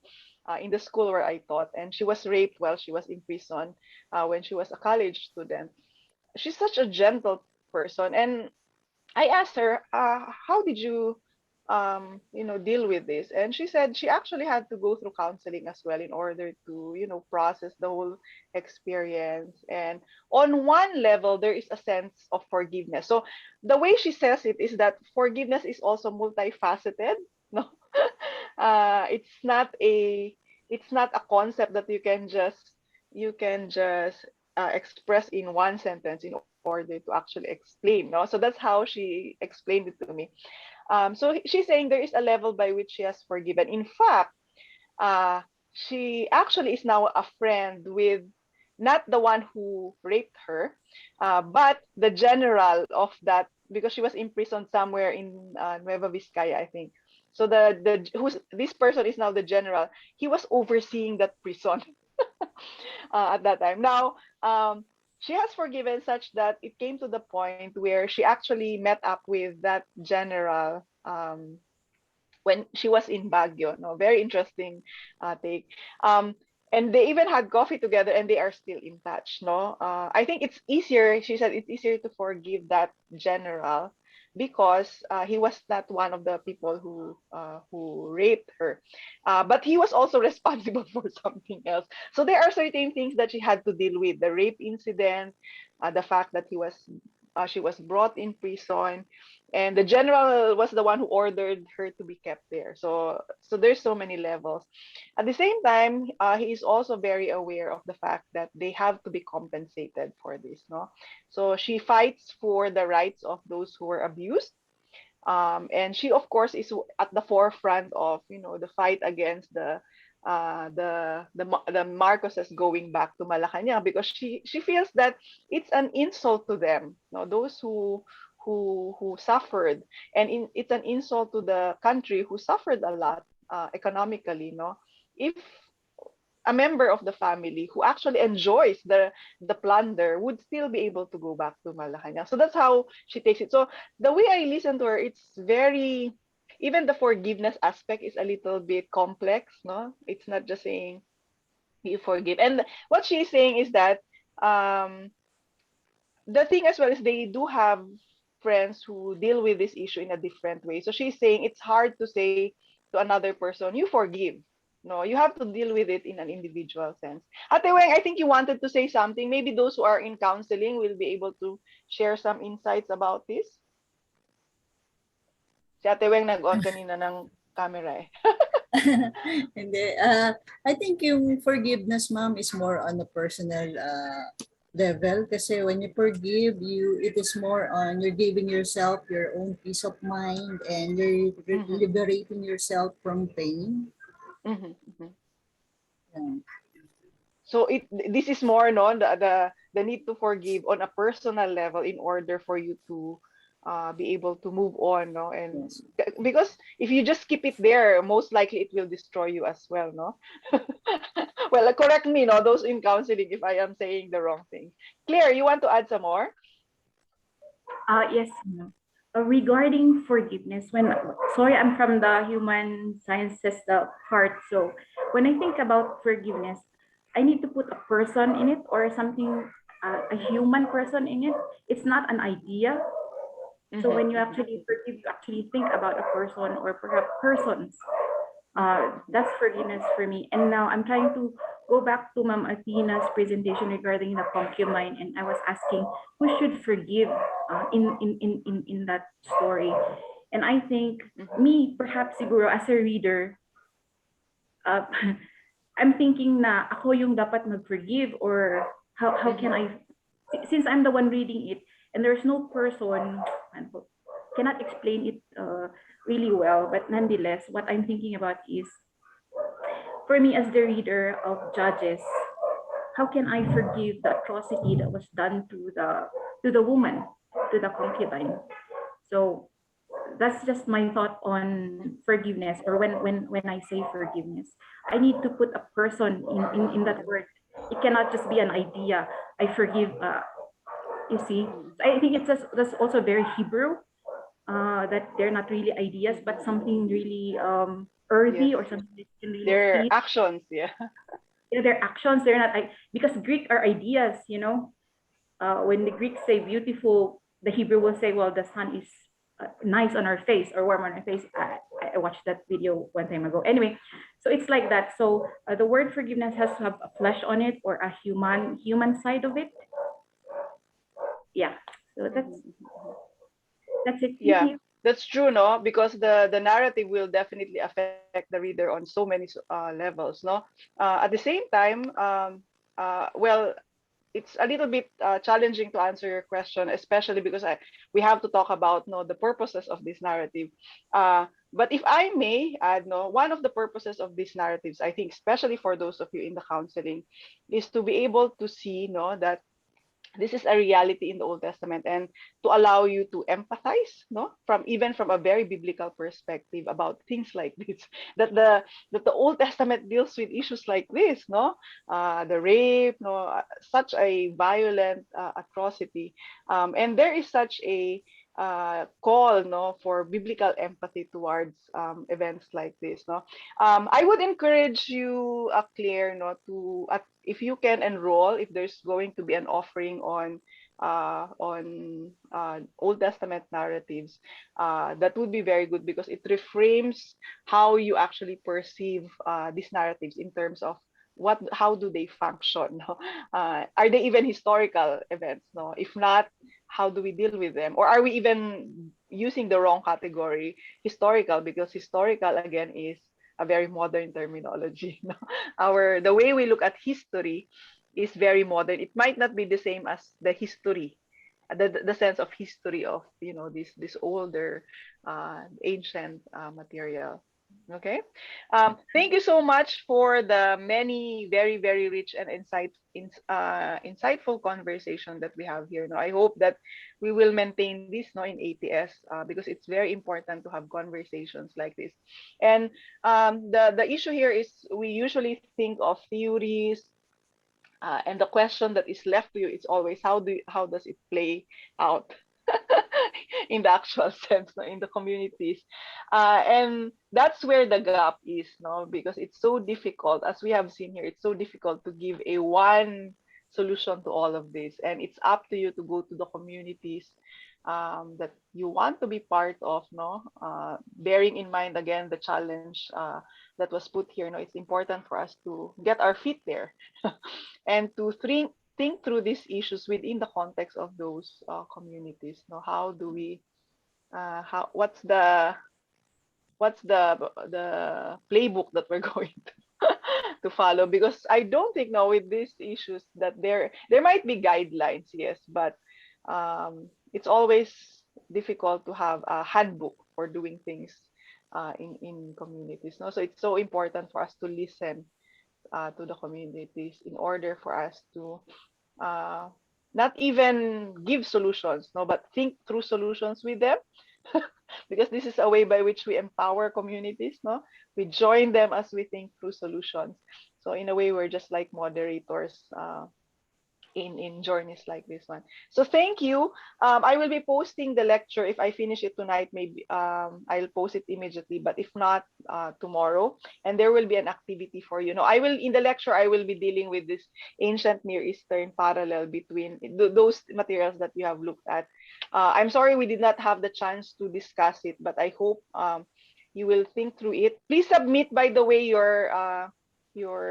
in the school where I taught. And she was raped while she was in prison when she was a college student. She's such a gentle person. And I asked her, how did you, deal with this? And she said she actually had to go through counseling as well in order to, process the whole experience. And on one level, there is a sense of forgiveness. So the way she says it is that forgiveness is also multifaceted. No, it's not a concept that you can just express in one sentence in order to actually explain. No, so that's how she explained it to me. So she's saying there is a level by which she has forgiven. In fact, she actually is now a friend with not the one who raped her, but the general of that, because she was imprisoned somewhere in Nueva Vizcaya, I think. So the who's this person is now the general. He was overseeing that prison at that time. Now, she has forgiven such that it came to the point where she actually met up with that general when she was in Baguio. No, very interesting take. And they even had coffee together, and they are still in touch. No, I think it's easier. She said it's easier to forgive that general because he was not one of the people who raped her, but he was also responsible for something else. So there are certain things that she had to deal with: the rape incident, the fact that she was brought in prison, and the general was the one who ordered her to be kept there. So there's so many levels. At the same time, he is also very aware of the fact that they have to be compensated for this, no? So she fights for the rights of those who were abused. And she, of course, is at the forefront of the fight against the Marcoses going back to Malacanang, because she feels that it's an insult to them, those who suffered, and it's an insult to the country who suffered a lot economically, no? If a member of the family who actually enjoys the plunder would still be able to go back to Malacanang. So that's how she takes it. So the way I listen to her, it's very, even the forgiveness aspect is a little bit complex, no? It's not just saying you forgive. And what she's saying is that um the thing as well is they do have friends who deal with this issue in a different way. So she's saying it's hard to say to another person, you forgive. No, you have to deal with it in an individual sense. Ate Weng, I think you wanted to say something. Maybe those who are in counseling will be able to share some insights about this. Si Ate Weng nag-on kanina ng camera eh. Hindi. I think yung forgiveness, ma'am, is more on a personal level. Kasi when you forgive, it is more on you're giving yourself your own peace of mind and you're liberating yourself from pain. Yeah. So this is more no the need to forgive on a personal level in order for you to be able to move on, no? And Yes. because if you just keep it there, most likely it will destroy you as well, no? Well, correct me, no, those in counseling if I am saying the wrong thing. Claire, you want to add some more? Yes, ma'am. Regarding forgiveness, sorry, I'm from the human sciences part. So when I think about forgiveness, I need to put a person in it or something, a human person in it. It's not an idea. So when you actually forgive, you actually think about a person or perhaps persons. That's forgiveness for me. And now I'm trying to go back to Ma'am Athena's presentation regarding the concubine, and I was asking who should forgive in that story. And I think me, perhaps siguro as a reader, I'm thinking na ako yung dapat mag-forgive, or how can I, since I'm the one reading it, and there's no person, cannot explain it really well, but nonetheless, what I'm thinking about is, for me as the reader of Judges, how can I forgive the atrocity that was done to the woman, to the concubine? So that's just my thought on forgiveness, or when I say forgiveness, I need to put a person in that word. It cannot just be an idea. I forgive. You see, I think that's also very Hebrew. That they're not really ideas, but something really earthy, Yes. or something that you can really Their feel. actions, yeah. Yeah, their actions. They're not because Greek are ideas. When the Greeks say beautiful, the Hebrew will say, well, the sun is nice on our face or warm on our face. I watched that video one time ago. Anyway, so it's like that. So the word forgiveness has to have a flesh on it, or a human side of it. Yeah. So that's it. Thank Yeah, you. that's true, no? Because the narrative will definitely affect the reader on so many levels, no? At the same time, well, it's a little bit challenging to answer your question, especially because we have to talk about no the purposes of this narrative. But if I may add, no, one of the purposes of these narratives, I think, especially for those of you in the counseling, is to be able to see, no, that this is a reality in the Old Testament, and to allow you to empathize, no, from even from a very biblical perspective about things like this, that the Old Testament deals with issues like this, no, the rape, no, such a violent atrocity, and there is such a call, no, for biblical empathy towards events like this, no. I would encourage you, Claire, no, to if you can enroll, if there's going to be an offering on Old Testament narratives, that would be very good because it reframes how you actually perceive these narratives in terms of how do they function, no? Are they even historical events, no? If not, how do we deal with them, or are we even using the wrong category, historical, because historical again is a very modern terminology, no? The way we look at history is very modern. It might not be the same as the history, the sense of history of this older ancient material. Okay. Thank you so much for the many very, very rich and insightful conversation that we have here. No, I hope that we will maintain this no in ATS because it's very important to have conversations like this. And the issue here is we usually think of theories, and the question that is left to you is always how does it play out in the actual sense, no, in the communities, and that's where the gap is, no, because it's so difficult, as we have seen here, it's so difficult to give a one solution to all of this, and it's up to you to go to the communities that you want to be part of, no, bearing in mind again the challenge that was put here. No, it's important for us to get our feet there and to think through these issues within the context of those communities. No, how do we how what's the playbook that we're going to follow? Because I don't think now with these issues that there might be guidelines, yes, but it's always difficult to have a handbook for doing things in communities. No, so it's so important for us to listen to the communities in order for us to uh, not even give solutions, no, but think through solutions with them. Because this is a way by which we empower communities, no, we join them as we think through solutions. So in a way, we're just like moderators in journeys like this one. So thank you. I will be posting the lecture. If I finish it tonight, maybe I'll post it immediately, but if not, tomorrow. And there will be an activity for you. I will, in the lecture, I will be dealing with this ancient Near Eastern parallel between those materials that you have looked at. I'm sorry we did not have the chance to discuss it, but I hope you will think through it. Please submit, by the way, your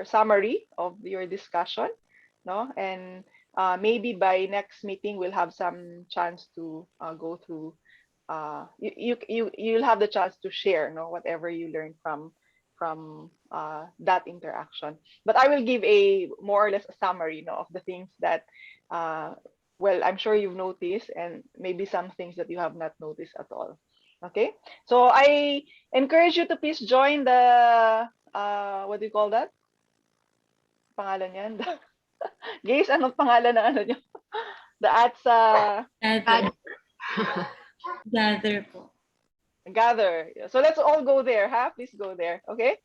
summary of your discussion, no, and maybe by next meeting we'll have some chance to go through. You'll have the chance to share, no, whatever you learned from that interaction. But I will give a more or less a summary, of the things that well, I'm sure you've noticed, and maybe some things that you have not noticed at all. Okay, so I encourage you to please join the what do you call that? Pangalan yan? Guys, anong pangalan ng ano nyo? The ATSA Gather. Gather po. Gather. So let's all go there, huh? Please go there, okay?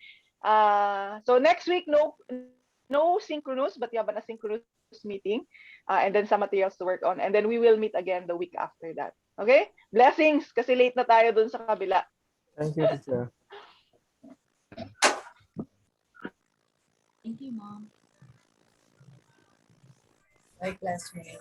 So next week, no synchronous, but you have an asynchronous meeting, and then some materials to work on, and then we will meet again the week after that. Okay? Blessings, kasi late na tayo dun sa kabila. Thank you, teacher. Thank you, Mom. My classmate.